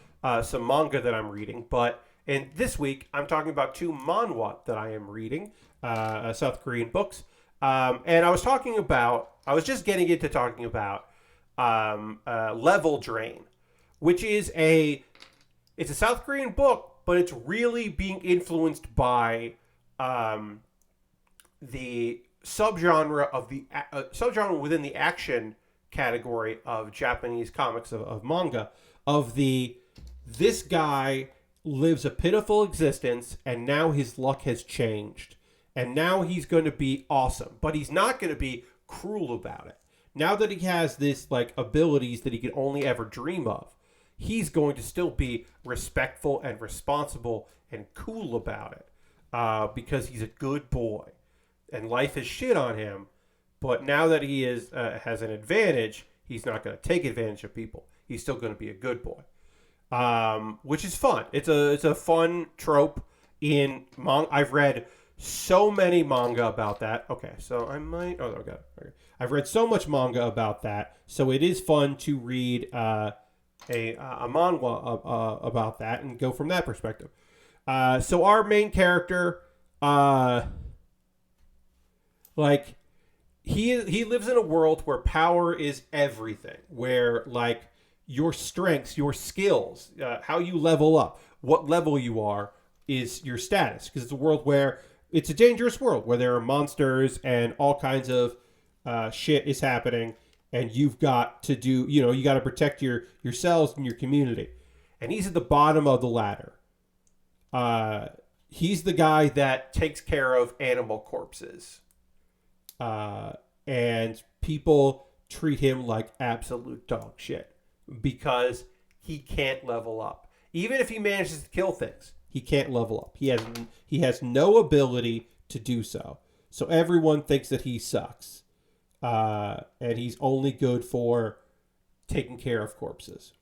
some manga that I'm reading. But in this week, I'm talking about 2 manhwa that I am reading, South Korean books. And I was just getting into talking about Level Drain, which is it's a South Korean book, but it's really being influenced by the subgenre of the subgenre within the action category of Japanese comics of manga this guy lives a pitiful existence and now his luck has changed and now he's going to be awesome, but he's not going to be cruel about it. Now that he has this like abilities that he could only ever dream of, he's going to still be respectful and responsible and cool about it because he's a good boy and life is shit on him. But now that he has an advantage, he's not going to take advantage of people. He's still going to be a good boy, which is fun. It's a fun trope in manga. I've read so many manga about that. Okay, so I might. Oh, okay. I've read so much manga about that, so it is fun to read a manhwa about that and go from that perspective. So our main character, he lives in a world where power is everything, where like your strengths, your skills, how you level up, what level you are is your status, because it's a world where it's a dangerous world where there are monsters and all kinds of shit is happening, and you've got to do, you got to protect yourselves and your community. And he's at the bottom of the ladder. He's the guy that takes care of animal corpses. And people treat him like absolute dog shit because he can't level up. Even if he manages to kill things, he can't level up. He has no ability to do so. So everyone thinks that he sucks. And he's only good for taking care of corpses.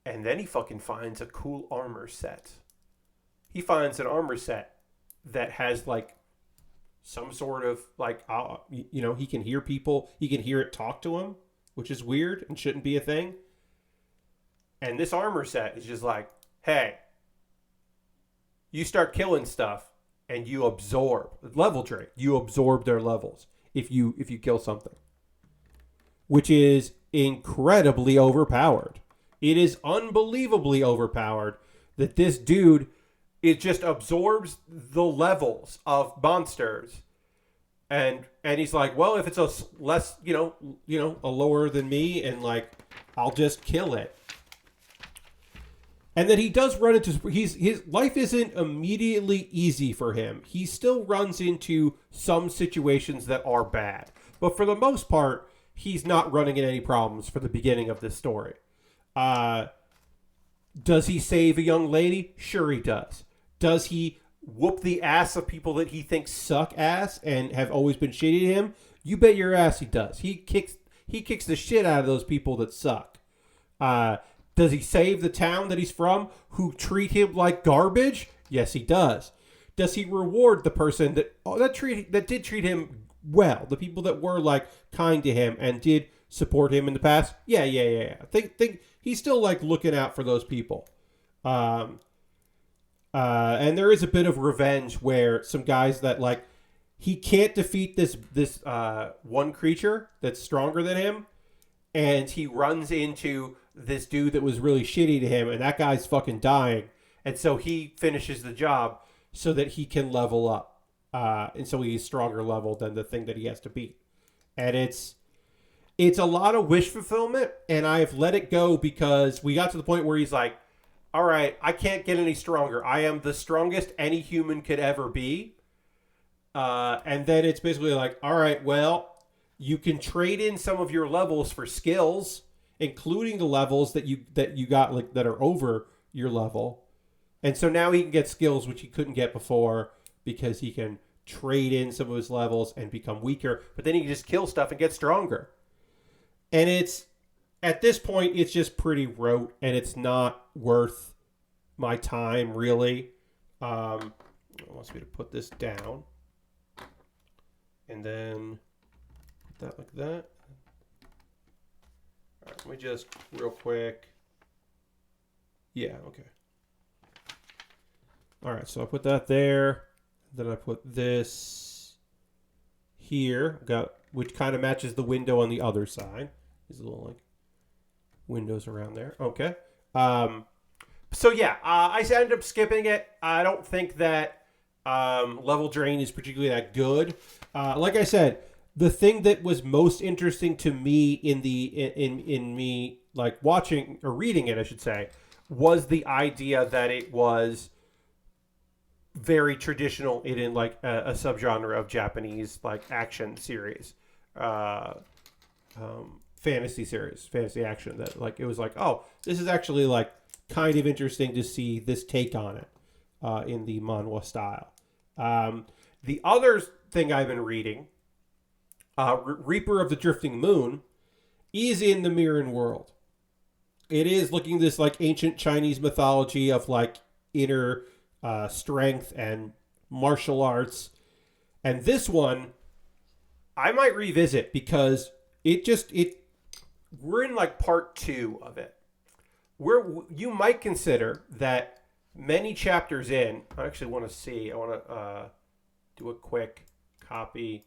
And then he fucking finds a cool armor set. He finds an armor set that has like some sort of like, he can hear people. He can hear it talk to him, which is weird and shouldn't be a thing. And this armor set is just like, hey, you start killing stuff and you absorb level drain. You absorb their levels if you kill something, which is incredibly overpowered. It is unbelievably overpowered that this dude, it just absorbs the levels of monsters. And he's like, well, if it's a less, a lower than me, and like, I'll just kill it. And then he does run into his life isn't immediately easy for him. He still runs into some situations that are bad, but for the most part, he's not running into any problems for the beginning of this story. Does he save a young lady? Sure, he does. Does he whoop the ass of people that he thinks suck ass and have always been shitty to him? You bet your ass he does. He kicks the shit out of those people that suck. Does he save the town that he's from who treat him like garbage? Yes, he does. Does he reward the person that did treat him well? The people that were like kind to him and did support him in the past? Yeah. Think he's still like looking out for those people. And there is a bit of revenge where some guys that like he can't defeat this one creature that's stronger than him, and he runs into this dude that was really shitty to him, and that guy's fucking dying, and so he finishes the job so that he can level up, and so he's stronger level than the thing that he has to beat. And it's a lot of wish fulfillment, and I've let it go because we got to the point where he's like, all right, I can't get any stronger. I am the strongest any human could ever be. And then it's basically like, all right, well, you can trade in some of your levels for skills, including the levels that you got like that are over your level. And so now he can get skills which he couldn't get before because he can trade in some of his levels and become weaker. But then he can just kill stuff and get stronger. And at this point, it's just pretty rote, and it's not worth my time, really. It wants me to put this down. And then put that like that. All right, let me just real quick. Yeah, okay. All right, so I put that there. Then I put this here, which kind of matches the window on the other side. There's a little like windows around there. Okay. So yeah, I ended up skipping it. I don't think that level drain is particularly that good. Like I said, the thing that was most interesting to me in me like watching or reading it, I should say, was the idea that it was very traditional in like a subgenre of Japanese like action series. Fantasy series, fantasy action, that like it was like, oh, this is actually like kind of interesting to see this take on it in the manhwa style. The other thing I've been reading, Reaper of the Drifting Moon, is in the Mirren world. It is looking at this like ancient Chinese mythology of like inner strength and martial arts, and this one I might revisit because we're in like part 2 of it, where you might consider that many chapters in. I actually want to do a quick copy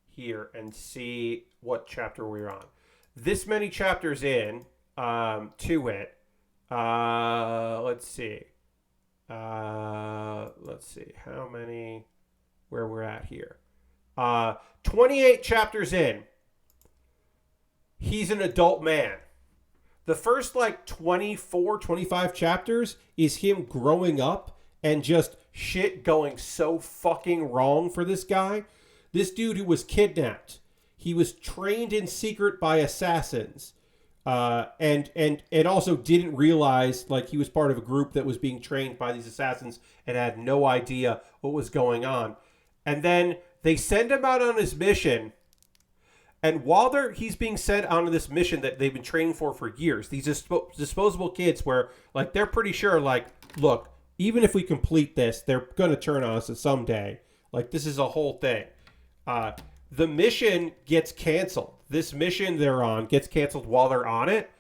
here and see what chapter we're on. This many chapters in to it. Let's see how many, where we're at here. 28 chapters in. He's an adult man. The first like 24, 25 chapters is him growing up and just shit going so fucking wrong for this guy. This dude who was kidnapped. He was trained in secret by assassins. And also didn't realize like he was part of a group that was being trained by these assassins and had no idea what was going on. And then they send him out on his mission. And while he's being sent on this mission that they've been training for years, these disposable kids where like they're pretty sure like, look, even if we complete this, they're going to turn on us someday. Like this is a whole thing. The mission gets canceled. This mission they're on gets canceled while they're on it.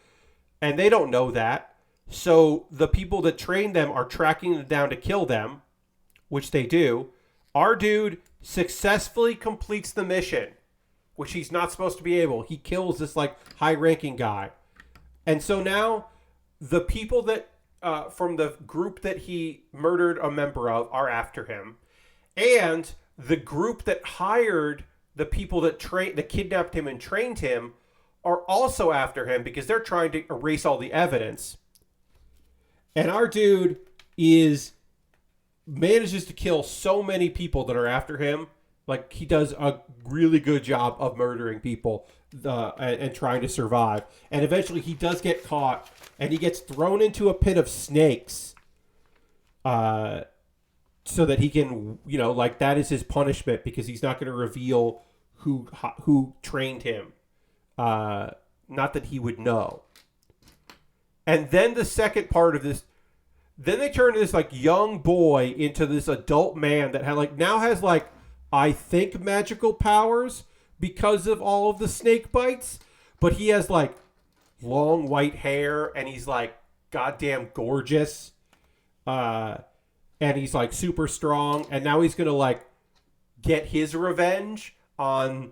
And they don't know that. So the people that train them are tracking them down to kill them, which they do. Our dude successfully completes the mission, which he's not supposed to be able. He kills this like high-ranking guy. And so now the people that from the group that he murdered a member of are after him. And the group that hired the people that kidnapped him and trained him are also after him because they're trying to erase all the evidence. And our dude manages to kill so many people that are after him. Like, he does a really good job of murdering people and trying to survive. And eventually he does get caught, and he gets thrown into a pit of snakes so that he can, like, that is his punishment because he's not going to reveal who trained him. Not that he would know. And then the second part of this, then they turn this, like, young boy into this adult man that now has, like, I think magical powers because of all of the snake bites, but he has like long white hair and he's like goddamn gorgeous. And he's like super strong, and now he's going to like get his revenge on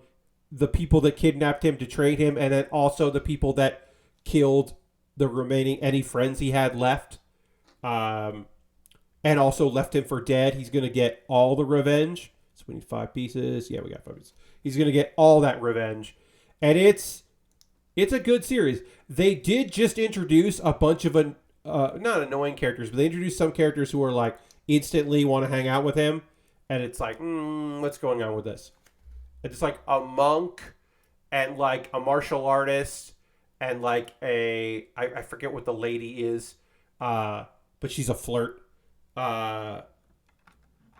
the people that kidnapped him to trade him, and then also the people that killed the remaining any friends he had left. And also left him for dead. He's going to get all the revenge. So we need 5 pieces. Yeah, we got 5 pieces. He's going to get all that revenge. And it's a good series. They did just introduce a bunch of, not annoying characters, but they introduced some characters who are like, instantly want to hang out with him. And it's like, what's going on with this? It's like a monk and like a martial artist and like I forget what the lady is, but she's a flirt. And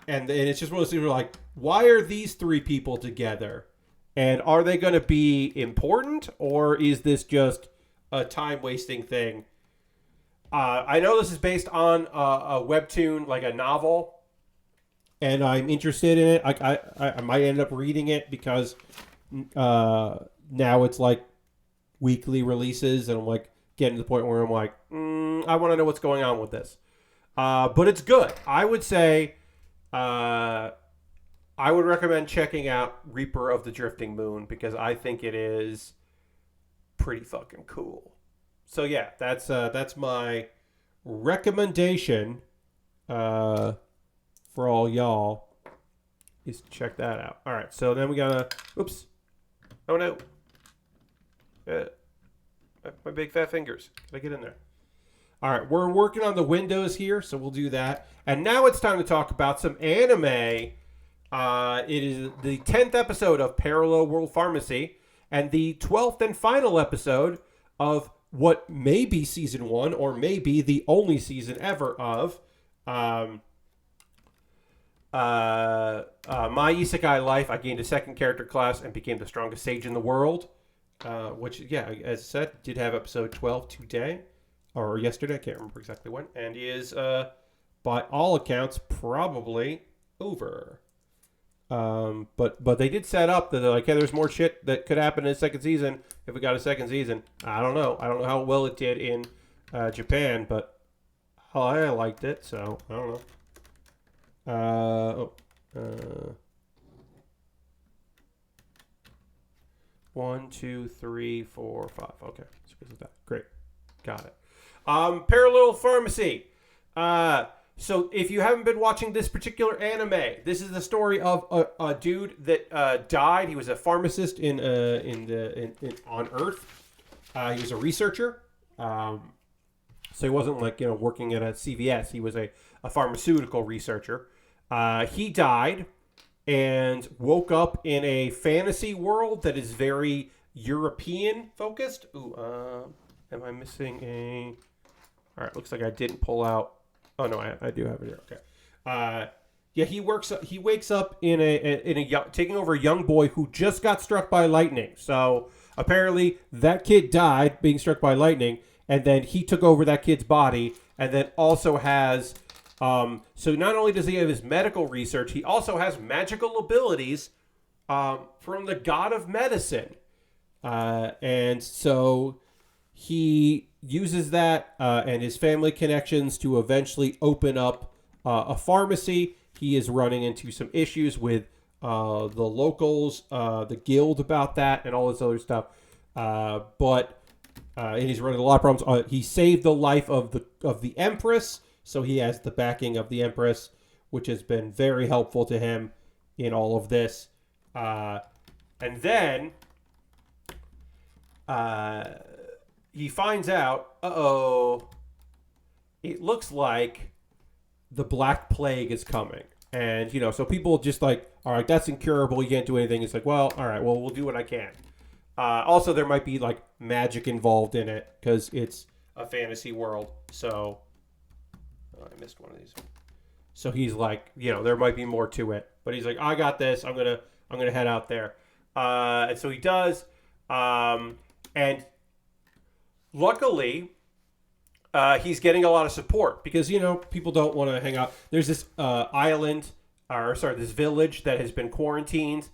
it's just one of those things where like, why are these 3 people together? And are they going to be important, or is this just a time-wasting thing? I know this is based on a webtoon, like a novel, and I'm interested in it. I might end up reading it because now it's like weekly releases, and I'm like getting to the point where I'm like, I want to know what's going on with this. But it's good. I would say I would recommend checking out Reaper of the Drifting Moon because I think it is pretty fucking cool. So yeah, that's my recommendation for all y'all is to check that out. All right, so then we gotta. Oops. Oh no. My big fat fingers. Can I get in there? All right, we're working on the windows here, so we'll do that. And now it's time to talk about some anime. It is the 10th episode of Parallel World Pharmacy and the 12th and final episode of what may be season 1 or may be the only season ever of My Isekai Life. I gained a second character class and became the strongest sage in the world. Which, yeah, as I said, did have episode 12 today. Or yesterday, I can't remember exactly when. And is, by all accounts, probably over. But they did set up that they're like, hey, there's more shit that could happen in the second season if we got a second season. I don't know. I don't know how well it did in Japan, but I liked it, so I don't know. 1, 2, 3, 4, 5. Okay, so goes with that. Great, got it. Parallel Pharmacy. So if you haven't been watching this particular anime, this is the story of a dude that died. He was a pharmacist on Earth. He was a researcher. So he wasn't like working at a CVS. He was a pharmaceutical researcher. He died and woke up in a fantasy world that is very European focused. Ooh, am I missing a? All right, looks like I didn't pull out. Oh no, I do have it here. Okay. Yeah, he wakes up in a taking over a young boy who just got struck by lightning. So apparently that kid died being struck by lightning, and then he took over that kid's body, and then also has. So not only does he have his medical research, he also has magical abilities from the god of medicine, and so he uses that and his family connections to eventually open up a pharmacy. He is running into some issues with the locals, the guild about that, and all this other stuff. And he's running a lot of problems. He saved the life of the Empress, so he has the backing of the Empress, which has been very helpful to him in all of this. And then he finds out, it looks like the Black Plague is coming. And, so people just like, all right, that's incurable. You can't do anything. It's like, well, all right, well, we'll do what I can. Also, there might be like magic involved in it because it's a fantasy world. So, I missed one of these. So he's like, there might be more to it. But he's like, I got this. I'm gonna head out there. And so he does. And luckily, he's getting a lot of support because, people don't want to hang out. There's this this village that has been quarantined,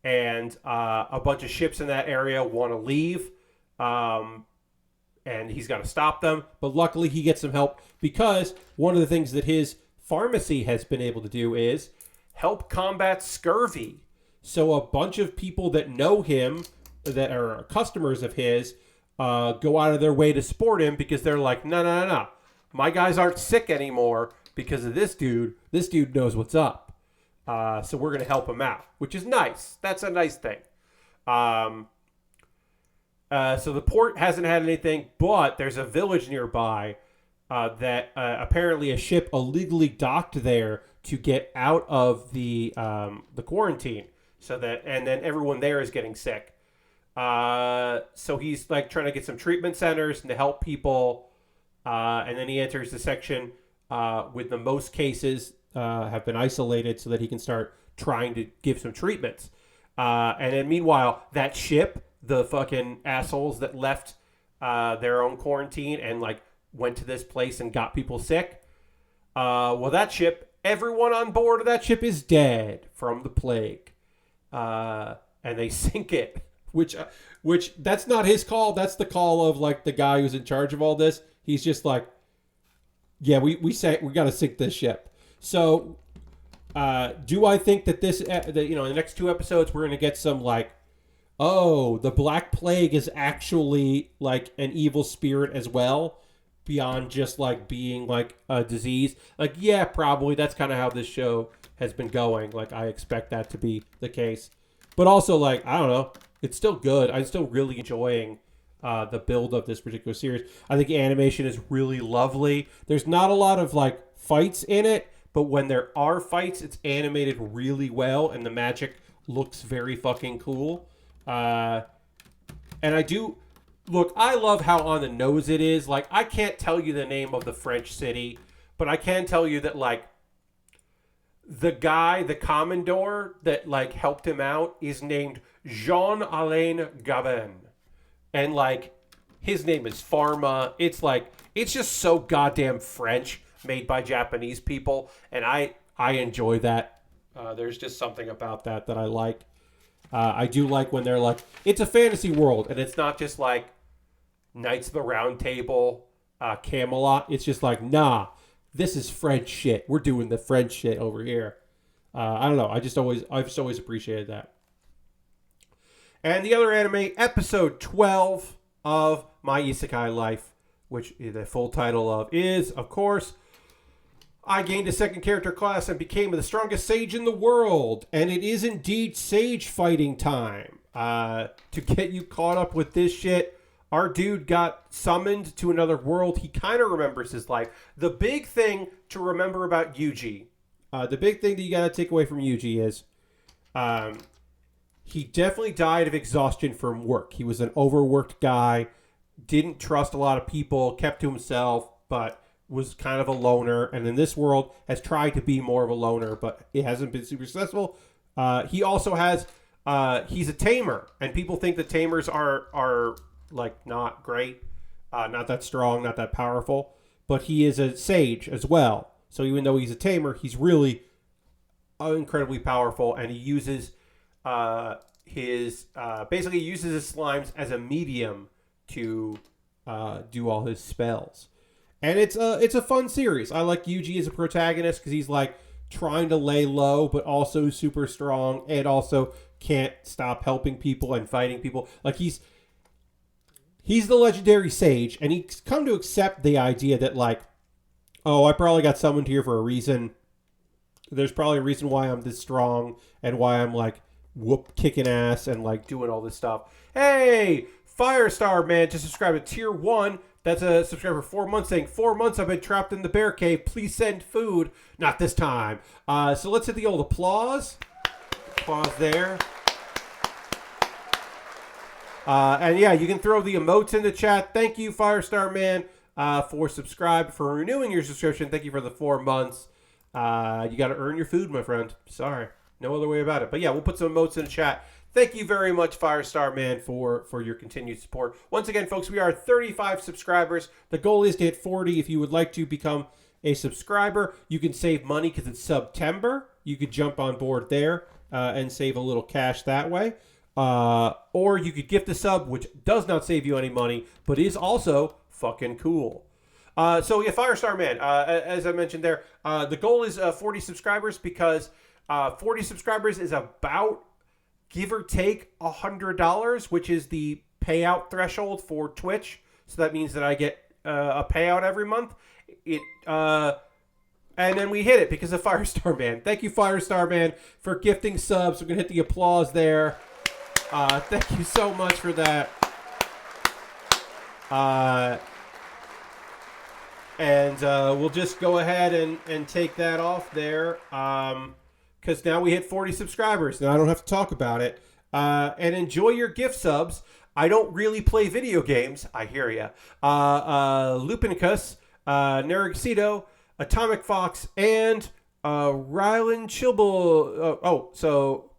and a bunch of ships in that area want to leave, and he's got to stop them. But luckily, he gets some help because one of the things that his pharmacy has been able to do is help combat scurvy. So a bunch of people that know him, that are customers of his, go out of their way to support him because they're like, no. My guys aren't sick anymore because of this dude. This dude knows what's up. So we're going to help him out, which is nice. That's a nice thing. So the port hasn't had anything, but there's a village nearby that apparently a ship illegally docked there to get out of the quarantine. And then everyone there is getting sick. So he's like trying to get some treatment centers and to help people. And then he enters the section with the most cases have been isolated so that he can start trying to give some treatments. And then meanwhile, that ship, the fucking assholes that left their own quarantine and like went to this place and got people sick. That ship, everyone on board of that ship is dead from the plague. And they sink it. Which that's not his call. That's the call of like the guy who's in charge of all this. He's just like, yeah, we got to sink this ship. So, do I think that in the next 2 episodes we're gonna get some like, the Black Plague is actually like an evil spirit as well, beyond just like being like a disease? Like, yeah, probably that's kind of how this show has been going. Like, I expect that to be the case, but also like, I don't know. It's still good. I'm still really enjoying the build of this particular series. I think animation is really lovely. There's not a lot of like fights in it, but when there are fights, it's animated really well, and the magic looks very fucking cool. And I love how on the nose it is. Like, I can't tell you the name of the French city, but I can tell you that like the guy, the commandor that like helped him out is named Jean-Alain Gabin. And like his name is Pharma. It's like, it's just so goddamn French, made by Japanese people, and I enjoy that. There's just something about that I like. I do like when they're like, it's a fantasy world, and it's not just like Knights of the Round Table, Camelot. It's just like, nah, this is French shit. We're doing the French shit over here. I don't know. I've just always appreciated that. And the other anime, episode 12 of My Isekai Life, which the full title of is, of course, I gained a second character class and became the strongest sage in the world. And it is indeed sage fighting time. To get you caught up with this shit, our dude got summoned to another world. He kind of remembers his life. The big thing to remember about Yuji, the big thing that you got to take away from Yuji is he definitely died of exhaustion from work. He was an overworked guy, didn't trust a lot of people, kept to himself, but was kind of a loner. And in this world has tried to be more of a loner, but it hasn't been super successful. He also has, he's a tamer, and people think that tamers are like not great, not that strong, not that powerful, but he is a sage as well. So even though he's a tamer, he's really incredibly powerful, and he uses basically uses his slimes as a medium to do all his spells. And it's a fun series. I like Yuji as a protagonist because he's like trying to lay low, but also super strong, and also can't stop helping people and fighting people. Like he's the legendary sage, and he's come to accept the idea that like, oh, I probably got summoned here for a reason. There's probably a reason why I'm this strong and why I'm like kicking ass and like doing all this stuff. Hey, Firestar man, just subscribe to tier 1. That's a subscriber for 4 months saying 4 months I've been trapped in the bear cave. Please send food. Not this time. So let's hit the old applause. Applause there. And yeah, you can throw the emotes in the chat. Thank you, Firestar Man, for renewing your subscription. Thank you for the 4 months. You got to earn your food, my friend. Sorry. No other way about it. But yeah, we'll put some emotes in the chat. Thank you very much, Firestar Man, for your continued support. Once again, folks, we are 35 subscribers. The goal is to hit 40. If you would like to become a subscriber, you can save money because it's September. You could jump on board there and save a little cash that way. Or you could gift a sub, which does not save you any money, but is also fucking cool. So yeah, Firestar Man, as I mentioned there, the goal is 40 subscribers because 40 subscribers is about, give or take, $100, which is the payout threshold for Twitch. So that means that I get a payout every month. And then we hit it because of Firestar Man. Thank you, Firestar Man, for gifting subs. We're going to hit the applause there. Thank you so much for that. And we'll just go ahead and take that off there. Because now we hit 40 subscribers. Now I don't have to talk about it. And enjoy your gift subs. I don't really play video games. I hear ya. Lupinicus, Nerixito, Atomic Fox, and Rylan Chilbull. So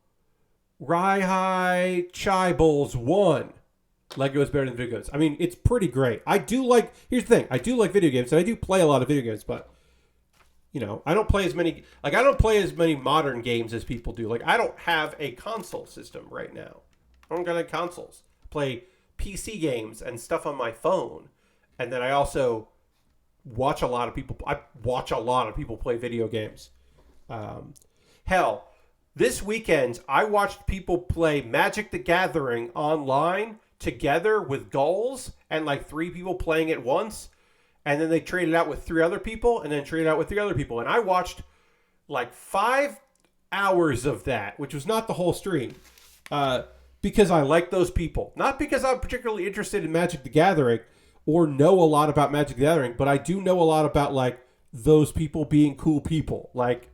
Rai Chai Bowls 1. Lego is better than video games. I mean, it's pretty great. Here's the thing. I do like video games, and I do play a lot of video games, but you know, I don't play as many modern games as people do. Like, I don't have a console system right now. I don't got any consoles. I play PC games and stuff on my phone. And then I also watch a lot of people play video games. Hell, this weekend I watched people play Magic the Gathering online together with goals, and like 3 people playing at once. And then they traded out with 3 other people, and then traded out with 3 other people. And I watched like 5 hours of that, which was not the whole stream, because I like those people. Not because I'm particularly interested in Magic the Gathering or know a lot about Magic the Gathering, but I do know a lot about like those people being cool people. Like,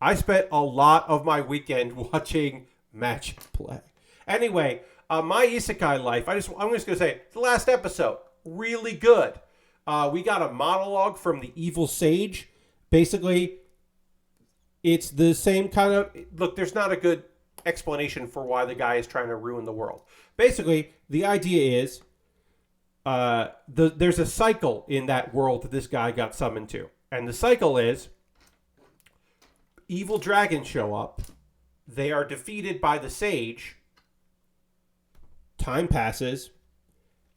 I spent a lot of my weekend watching Magic play. Anyway, my Isekai life, I'm just going to say, the last episode, really good. We got a monologue from the evil sage. Basically, it's the same kind of... Look, there's not a good explanation for why the guy is trying to ruin the world. Basically, the idea is there's a cycle in that world that this guy got summoned to. And the cycle is evil dragons show up. They are defeated by the sage. Time passes.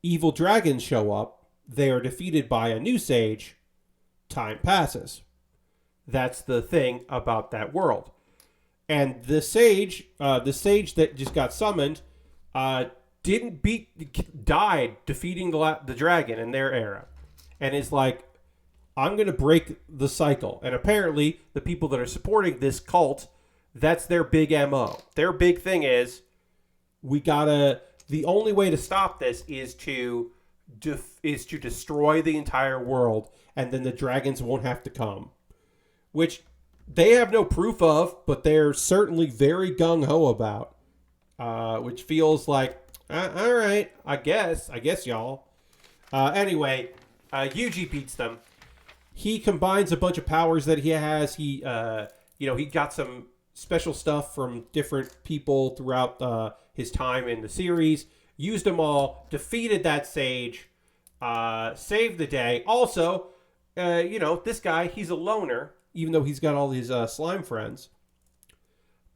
Evil dragons show up. They are defeated by a new sage. Time passes. That's the thing about that world. And the sage that just got summoned, died defeating the dragon in their era. And is like, I'm going to break the cycle. And apparently, the people that are supporting this cult, that's their big MO. Their big thing is, the only way to stop this is to destroy the entire world, and then the dragons won't have to come. Which they have no proof of, but they're certainly very gung-ho about. Which feels like, all right, I guess y'all. Anyway, Yuji beats them. He combines a bunch of powers that he has. He got some special stuff from different people throughout his time in the series. Used them all, defeated that sage, saved the day. Also, this guy, he's a loner, even though he's got all these slime friends.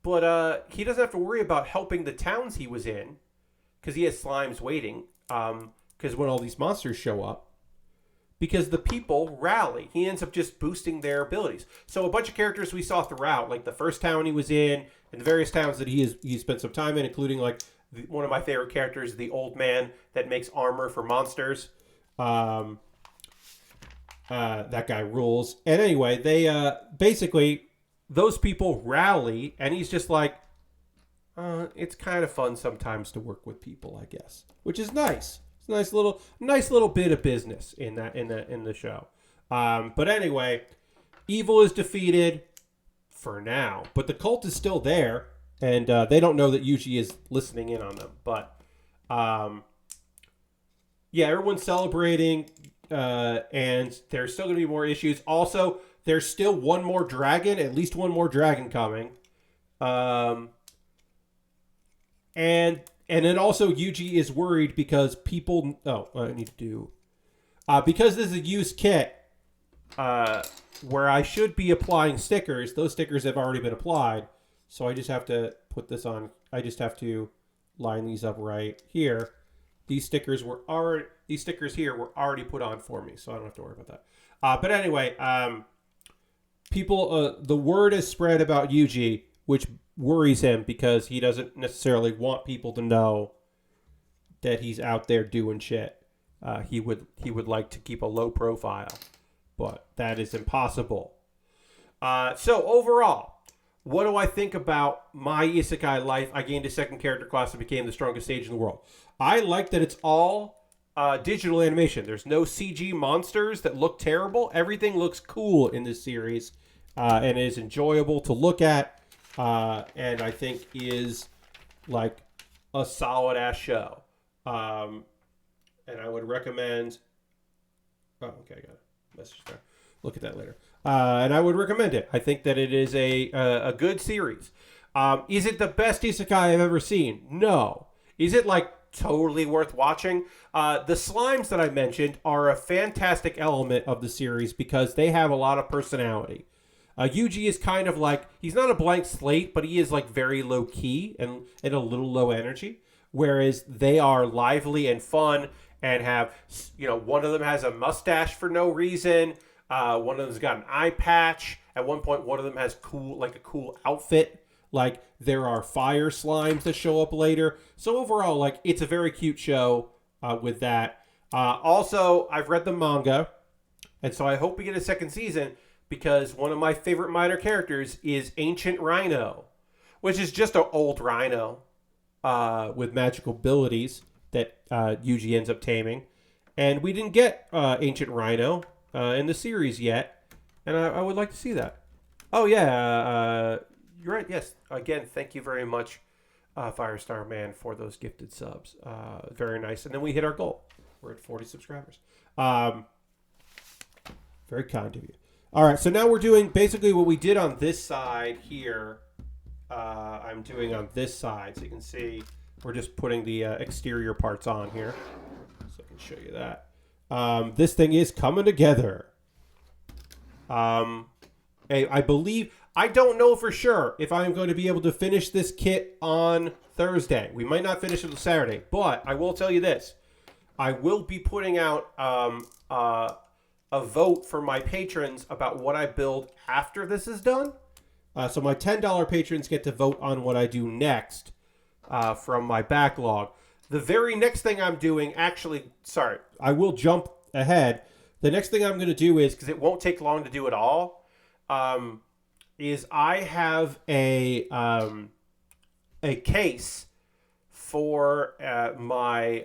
But he doesn't have to worry about helping the towns he was in, because he has slimes waiting. because when all these monsters show up, because the people rally. He ends up just boosting their abilities. So a bunch of characters we saw throughout, like the first town he was in, and the various towns that he spent some time in, including like one of my favorite characters, the old man that makes armor for monsters. That guy rules. And anyway, they basically, those people rally, and he's just like, it's kind of fun sometimes to work with people, I guess, which is nice. It's a nice little bit of business in the show. But anyway, evil is defeated for now, but the cult is still there, and they don't know that Yuji is listening in on them. But yeah, everyone's celebrating, and there's still going to be more issues. Also, there's still one more dragon, at least one more dragon coming, and then also Yuji is worried because people... Oh, I need to do... because this is a used kit, where I should be applying stickers, those stickers have already been applied. So I just have to put this on. I just have to line these up right here. These stickers here were already put on for me, so I don't have to worry about that. But anyway, people... the word is spread about Yuji, which worries him because he doesn't necessarily want people to know that he's out there doing shit. He would like to keep a low profile, but that is impossible. So overall, what do I think about my Isekai life? I gained a second character class and became the strongest sage in the world. I like that it's all digital animation. There's no CG monsters that look terrible. Everything looks cool in this series, and is enjoyable to look at. And I think is like a solid ass show. And I would recommend. Oh, okay, I got a message there. Look at that later. And I would recommend it. I think that it is a good series. Is it the best Isekai I've ever seen? No. Is it like totally worth watching? The slimes that I mentioned are a fantastic element of the series because they have a lot of personality. Yuji is kind of like, he's not a blank slate, but he is like very low key and a little low energy. Whereas they are lively and fun and have, one of them has a mustache for no reason. One of them's got an eye patch. At one point, one of them has a cool outfit. Like there are fire slimes that show up later. So overall, like it's a very cute show with that. Also, I've read the manga, and so I hope we get a second season. Because one of my favorite minor characters is Ancient Rhino, which is just an old rhino with magical abilities that Yuji ends up taming. And we didn't get Ancient Rhino in the series yet, and I would like to see that. Oh, yeah, you're right, yes. Again, thank you very much, Firestar Man, for those gifted subs. Very nice. And then we hit our goal. We're at 40 subscribers. Very kind of you. All right, so now we're doing basically what we did on this side here. I'm doing on this side, so you can see we're just putting the exterior parts on here. So I can show you that. This thing is coming together. I believe, I don't know for sure if I'm going to be able to finish this kit on Thursday. We might not finish it on Saturday, but I will tell you this. I will be putting out a vote for my patrons about what I build after this is done. So my $10 patrons get to vote on what I do next from my backlog. The very next thing I'm doing, I will jump ahead. The next thing I'm going to do is, because it won't take long to do it all, is I have a case for my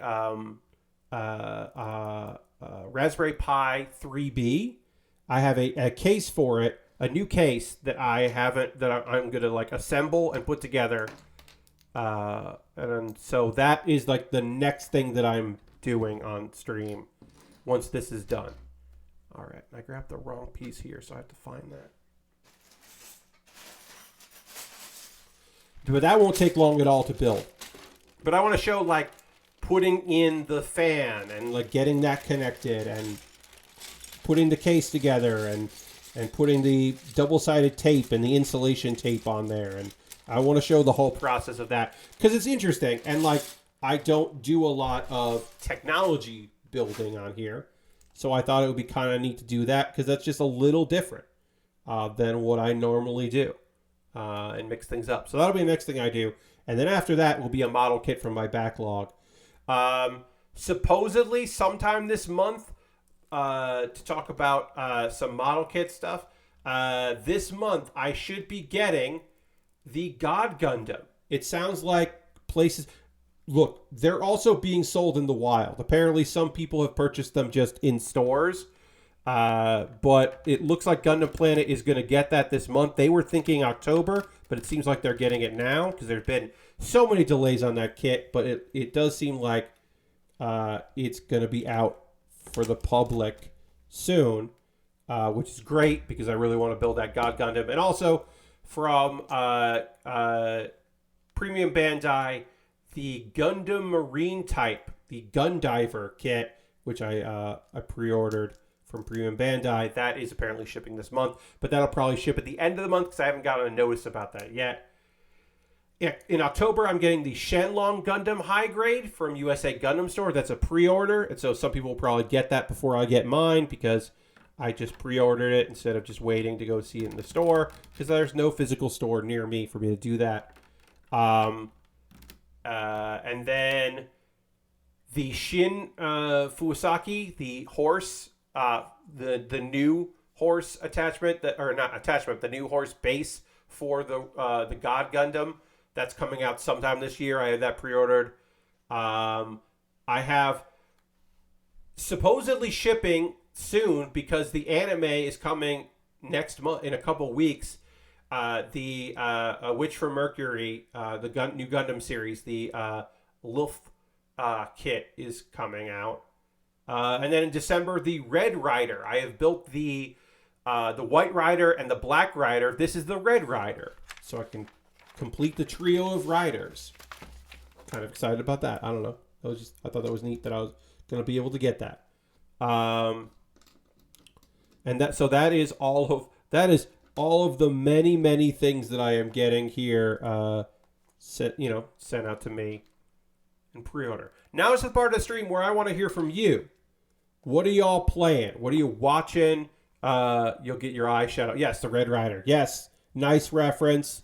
Raspberry Pi 3B. I have a case for it, a new case that I'm going to like assemble and put together. And so that is like the next thing that I'm doing on stream once this is done. All right, I grabbed the wrong piece here, so I have to find that. But that won't take long at all to build. But I want to show like putting in the fan and like getting that connected and putting the case together and putting the double-sided tape and the insulation tape on there. And I want to show the whole process of that because it's interesting. And like I don't do a lot of technology building on here. So I thought it would be kind of neat to do that because that's just a little different than what I normally do and mix things up. So that'll be the next thing I do. And then after that will be a model kit from my backlog. Supposedly sometime this month to talk about some model kit stuff. This month I should be getting the God Gundam. It sounds like places... Look, they're also being sold in the wild. Apparently, some people have purchased them just in stores. But it looks like Gundam Planet is going to get that this month. They were thinking October, but it seems like they're getting it now because there's been so many delays on that kit. But it does seem like it's going to be out for the public soon, which is great because I really want to build that God Gundam. And also from Premium Bandai, the Gundam Marine type, the Gundiver kit, which I pre-ordered from Premium Bandai. That is apparently shipping this month, but that'll probably ship at the end of the month because I haven't gotten a notice about that yet. In October, I'm getting the Shenlong Gundam High Grade from USA Gundam Store. That's a pre-order, and so some people will probably get that before I get mine because I just pre-ordered it instead of just waiting to go see it in the store because there's no physical store near me for me to do that. And then the Shin Fuusaki, the horse, the new horse attachment, the new horse base for the God Gundam, that's coming out sometime this year. I have that pre-ordered. I have supposedly shipping soon because the anime is coming next month in a couple weeks. The Witch from Mercury, the new Gundam series, the Luft kit is coming out. And then in December, the Red Rider. I have built the White Rider and the Black Rider. This is the Red Rider. So I can complete the trio of riders. Kind of excited about that. I don't know. I thought that was neat that I was going to be able to get that. And that is all of the many, many things that I am getting here sent out to me in pre-order. Now it's the part of the stream where I want to hear from you. What are y'all playing? What are you watching? You'll get your eye shout out. Yes, the Red Rider. Yes, nice reference.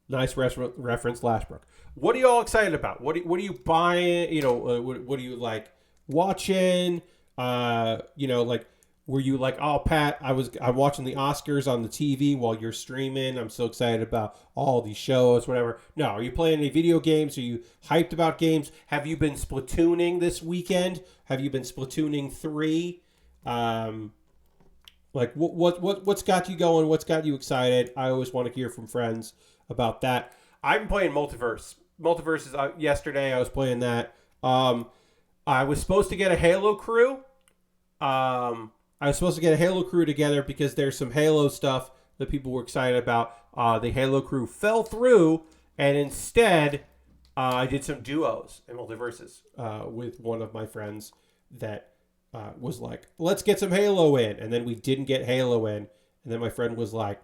Nice reference, Lashbrook. What are y'all excited about? What are you buying? What are you like watching? Were you like, oh, Pat, I'm watching the Oscars on the TV while you're streaming. I'm so excited about all these shows, whatever. No, are you playing any video games? Are you hyped about games? Have you been Splatooning this weekend? Have you been Splatooning 3? What's got you going? What's got you excited? I always want to hear from friends about that. I've been playing Multiverse. Multiverse is yesterday. I was playing that. I was supposed to get a Halo crew. I was supposed to get a Halo crew together because there's some Halo stuff that people were excited about. The Halo crew fell through, and instead, I did some duos and multiverses with one of my friends that was like, let's get some Halo in. And then we didn't get Halo in. And then my friend was like,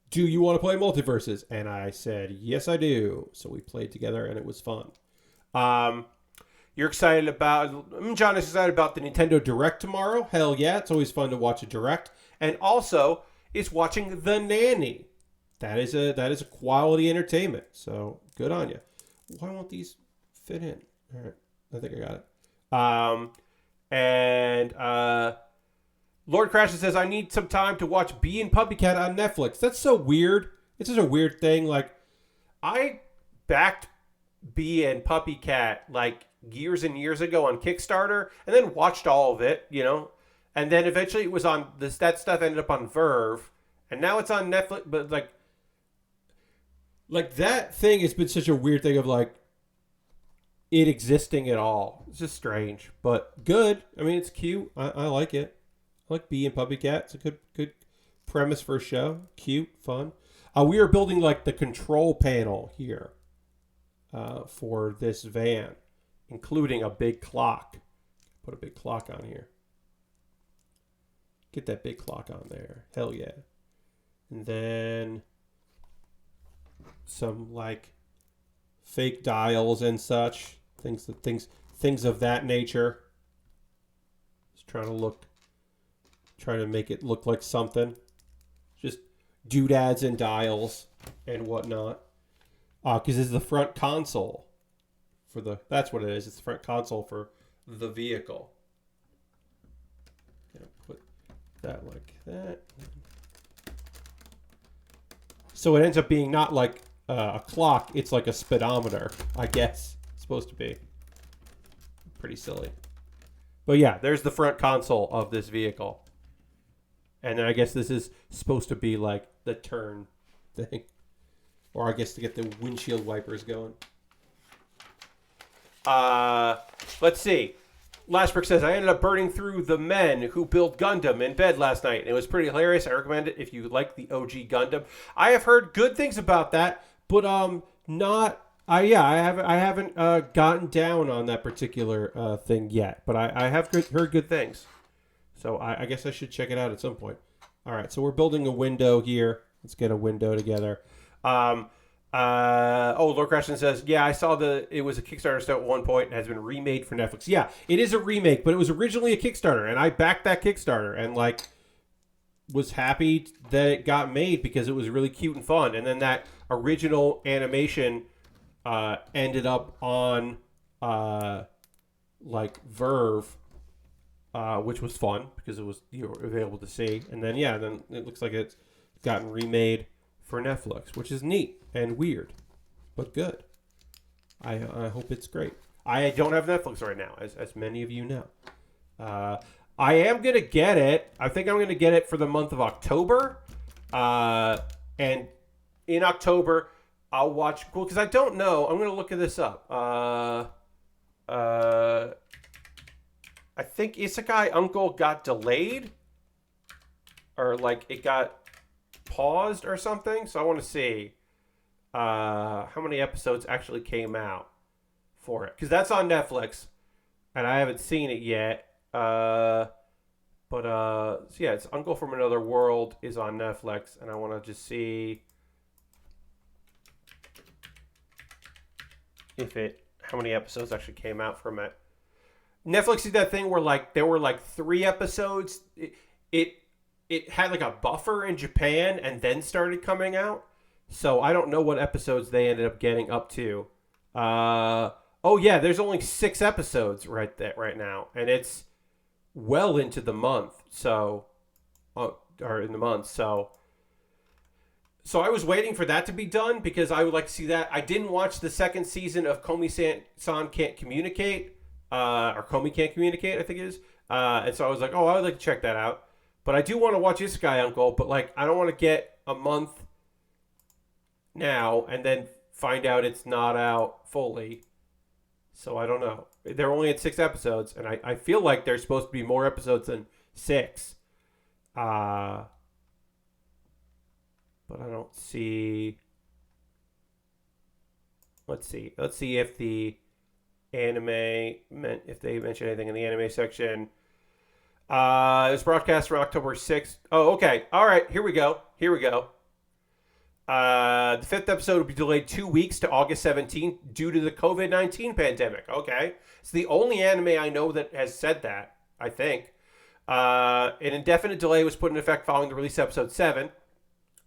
do you want to play multiverses? And I said, yes, I do. So we played together, and it was fun. You're excited about... John is excited about the Nintendo Direct tomorrow. Hell yeah. It's always fun to watch a Direct. And also, is watching The Nanny. That is a quality entertainment. So, good on you. Why won't these fit in? All right. I think I got it. Lord Crasher says, I need some time to watch Bee and Puppy Cat on Netflix. That's so weird. It's just a weird thing. Like, I backed Bee and Puppy Cat, like, years and years ago on Kickstarter, and then watched all of it, and then eventually it was on this. That stuff ended up on Verve, and now it's on Netflix. But like that thing has been such a weird thing of like it existing at all. It's just strange, but good. I mean, it's cute. I like it. I like Bee and Puppy Cat. It's a good premise for a show. Cute, fun. We are building like the control panel here for this van, including a big clock. Put a big clock on here. Get that big clock on there. Hell yeah. And then some like fake dials and such. Things of that nature. Just trying to make it look like something. Just doodads and dials and whatnot. Because it's the front console that's what it is. It's the front console for the vehicle. Gonna put that like that. So it ends up being not like a clock, it's like a speedometer, I guess. It's supposed to be. Pretty silly. But yeah, there's the front console of this vehicle. And then I guess this is supposed to be like the turn thing. Or I guess to get the windshield wipers going. Let's see. Lashbrook says, I ended up burning through The Men Who Built Gundam in bed last night. It was pretty hilarious. I recommend it if you like the OG Gundam. I have heard good things about that, but I haven't gotten down on that particular thing yet. But I have heard good things. So I guess I should check it out at some point. All right, so we're building a window here. Let's get a window together. Lord Crashton says, yeah, I saw it was a Kickstarter stuff at one point and has been remade for Netflix. Yeah, it is a remake, but it was originally a Kickstarter, and I backed that Kickstarter and was happy that it got made because it was really cute and fun. And then that original animation ended up on Verve, which was fun because it was available to see. And then then it looks like it's gotten remade for Netflix, which is neat and weird, but good. I hope it's great. I don't have Netflix right now, as many of you know. I am going to get it. I think I'm going to get it for the month of October. And in October, I'll watch... Well, because I don't know. I'm going to look at this up. I think Isekai Uncle got delayed. Or, it got paused or something. So I want to see how many episodes actually came out for it. Because that's on Netflix. And I haven't seen it yet. It's Uncle from Another World is on Netflix, and I want to just see how many episodes actually came out from it. Netflix did that thing where there were 3 episodes. It had a buffer in Japan and then started coming out. So I don't know what episodes they ended up getting up to. There's only 6 episodes right now, and it's well into the month, so I was waiting for that to be done because I would like to see that. I didn't watch the second season of Komi-san Can't Communicate, or Komi Can't Communicate, I think it is, and so I was like, I would like to check that out, but I do want to watch Isekai Uncle, but I don't want to get a month now and then find out it's not out fully, so I don't know. They're only at 6 episodes, and I feel like there's supposed to be more episodes than 6. But I don't see... Let's see if the anime... If they mention anything in the anime section. It was broadcast from October 6th. Oh, okay. All right, here we go. The 5th episode will be delayed 2 weeks to August 17th due to the COVID-19 pandemic. Okay. It's the only anime I know that has said that, I think. An indefinite delay was put in effect following the release of episode 7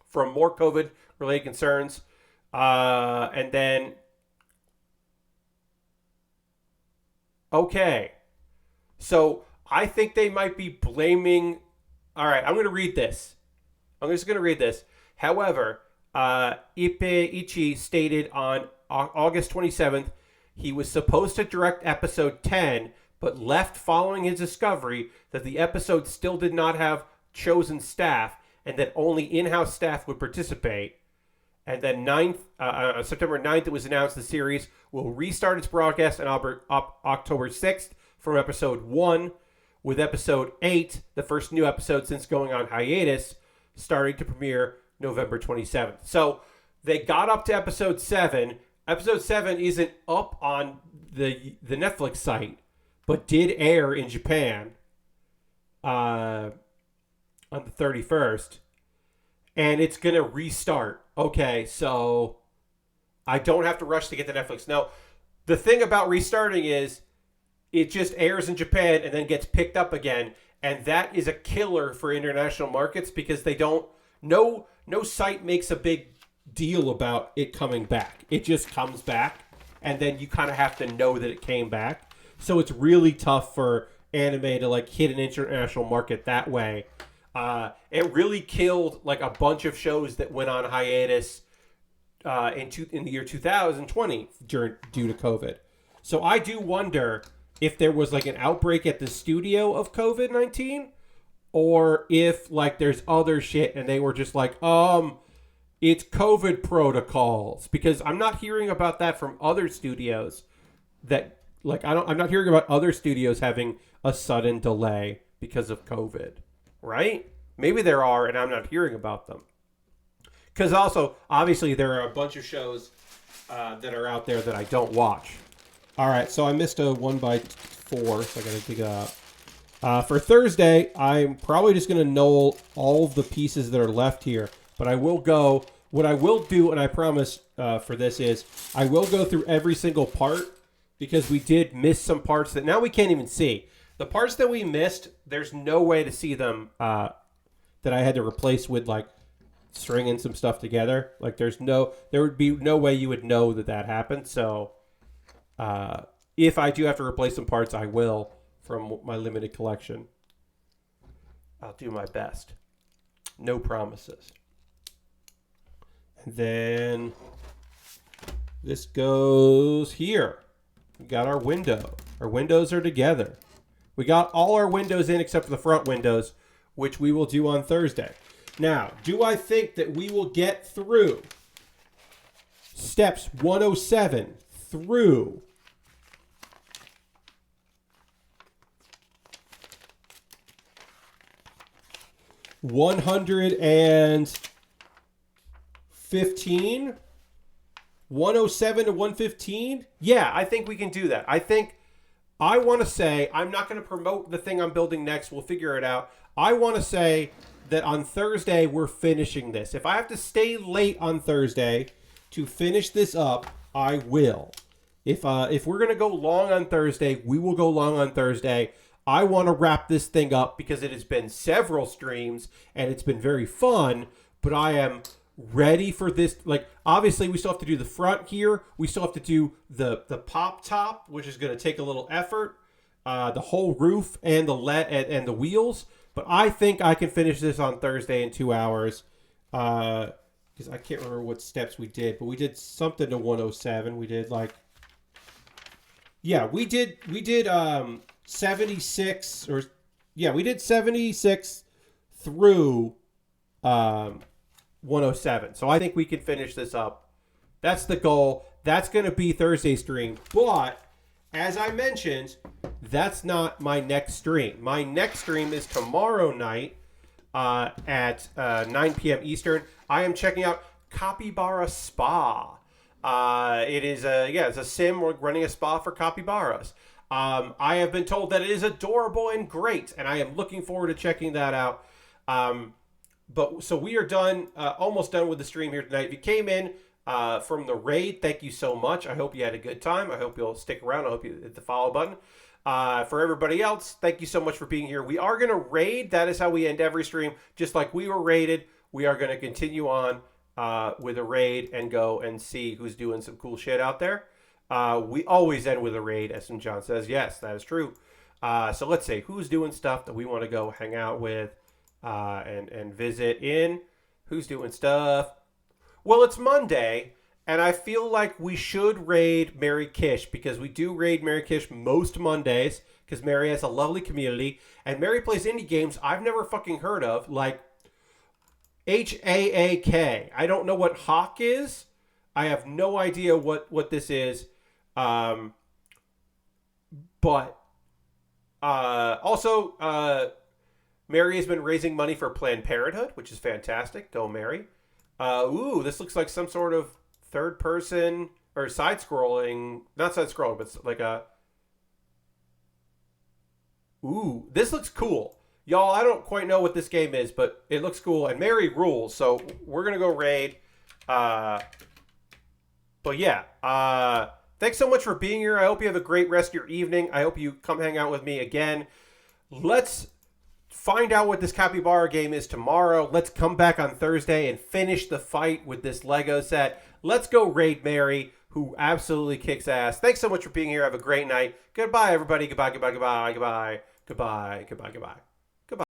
from more COVID-related concerns. And then... Okay. So I think they might be blaming... All right, I'm going to read this. However... Ippeichi stated on August 27th he was supposed to direct episode 10, but left following his discovery that the episode still did not have chosen staff and that only in-house staff would participate. And then September 9th, it was announced the series will restart its broadcast on October 6th from episode 1, with episode 8, the first new episode since going on hiatus, starting to premiere November 27th. So they got up to episode 7. Episode 7 isn't up on the Netflix site, but did air in Japan on the 31st. And it's going to restart. Okay, so I don't have to rush to get to Netflix. Now, the thing about restarting is it just airs in Japan and then gets picked up again, and that is a killer for international markets because they don't. No site makes a big deal about it coming back. It just comes back, and then you kind of have to know that it came back. So it's really tough for anime to like hit an international market that way. It really killed like a bunch of shows that went on hiatus in the year 2020 due to COVID. So I do wonder if there was like an outbreak at the studio of COVID-19, or if like there's other shit and they were just like, it's COVID protocols, because I'm not hearing about that from other studios. That like I'm not hearing about other studios having a sudden delay because of COVID, right? Maybe there are, and I'm not hearing about them. Because also, obviously, there are a bunch of shows that are out there that I don't watch. All right, so I missed a 1x4, so I got to dig it up. For Thursday, I'm probably just going to null all of the pieces that are left here. But I will go. What I will do, and I promise for this is, I will go through every single part because we did miss some parts that now we can't even see. The parts that we missed, there's no way to see them that I had to replace with like stringing some stuff together. Like there would be no way you would know that happened. So if I do have to replace some parts, I will from my limited collection. I'll do my best. No promises. And then this goes here. We got our window. Our windows are together. We got all our windows in except for the front windows, which we will do on Thursday. Now, do I think that we will get through steps 107 through $115? 107 to 115? Yeah, I think we can do that. I want to say, I'm not going to promote the thing I'm building next. We'll figure it out. I want to say that on Thursday, we're finishing this. If I have to stay late on Thursday to finish this up, I will. If we're going to go long on Thursday, we will go long on Thursday. I want to wrap this thing up because it has been several streams and it's been very fun, but I am ready for this. Like, obviously, we still have to do the front here. We still have to do the pop top, which is going to take a little effort. The whole roof and the wheels. But I think I can finish this on Thursday in 2 hours. Because I can't remember what steps we did, but we did something to 107. We did like, yeah, we did 76 or yeah, we did 76 through 107. So I think we can finish this up. That's the goal. That's going to be Thursday's stream. But as I mentioned, that's not my next stream. My next stream is tomorrow night at 9 p.m. Eastern. I am checking out Capybara Spa. It's a sim. We're running a spa for capybaras. I have been told that it is adorable and great, and I am looking forward to checking that out. So we are done, almost done with the stream here tonight. If you came in from the raid, thank you so much. I hope you had a good time. I hope you'll stick around. I hope you hit the follow button. For everybody else, thank you so much for being here. We are going to raid. That is how we end every stream. Just like we were raided, we are going to continue on with a raid and go and see who's doing some cool shit out there. We always end with a raid, as John says. Yes, that is true. So let's see. Who's doing stuff that we want to go hang out with and visit in? Who's doing stuff? Well, it's Monday, and I feel like we should raid Mary Kish, because we do raid Mary Kish most Mondays, because Mary has a lovely community, and Mary plays indie games I've never fucking heard of, like HAAK. I don't know what Hawk is. I have no idea what this is. But also, Mary has been raising money for Planned Parenthood, which is fantastic. Go, Mary. This looks like some sort of third person or side-scrolling, not side-scrolling, but like a... Ooh, this looks cool. Y'all, I don't quite know what this game is, but it looks cool. And Mary rules, so we're going to go raid. But yeah, thanks so much for being here. I hope you have a great rest of your evening. I hope you come hang out with me again. Let's find out what this capybara game is tomorrow. Let's come back on Thursday and finish the fight with this Lego set. Let's go raid Mary, who absolutely kicks ass. Thanks so much for being here. Have a great night. Goodbye, everybody. Goodbye, goodbye, goodbye, goodbye, goodbye, goodbye, goodbye. Goodbye.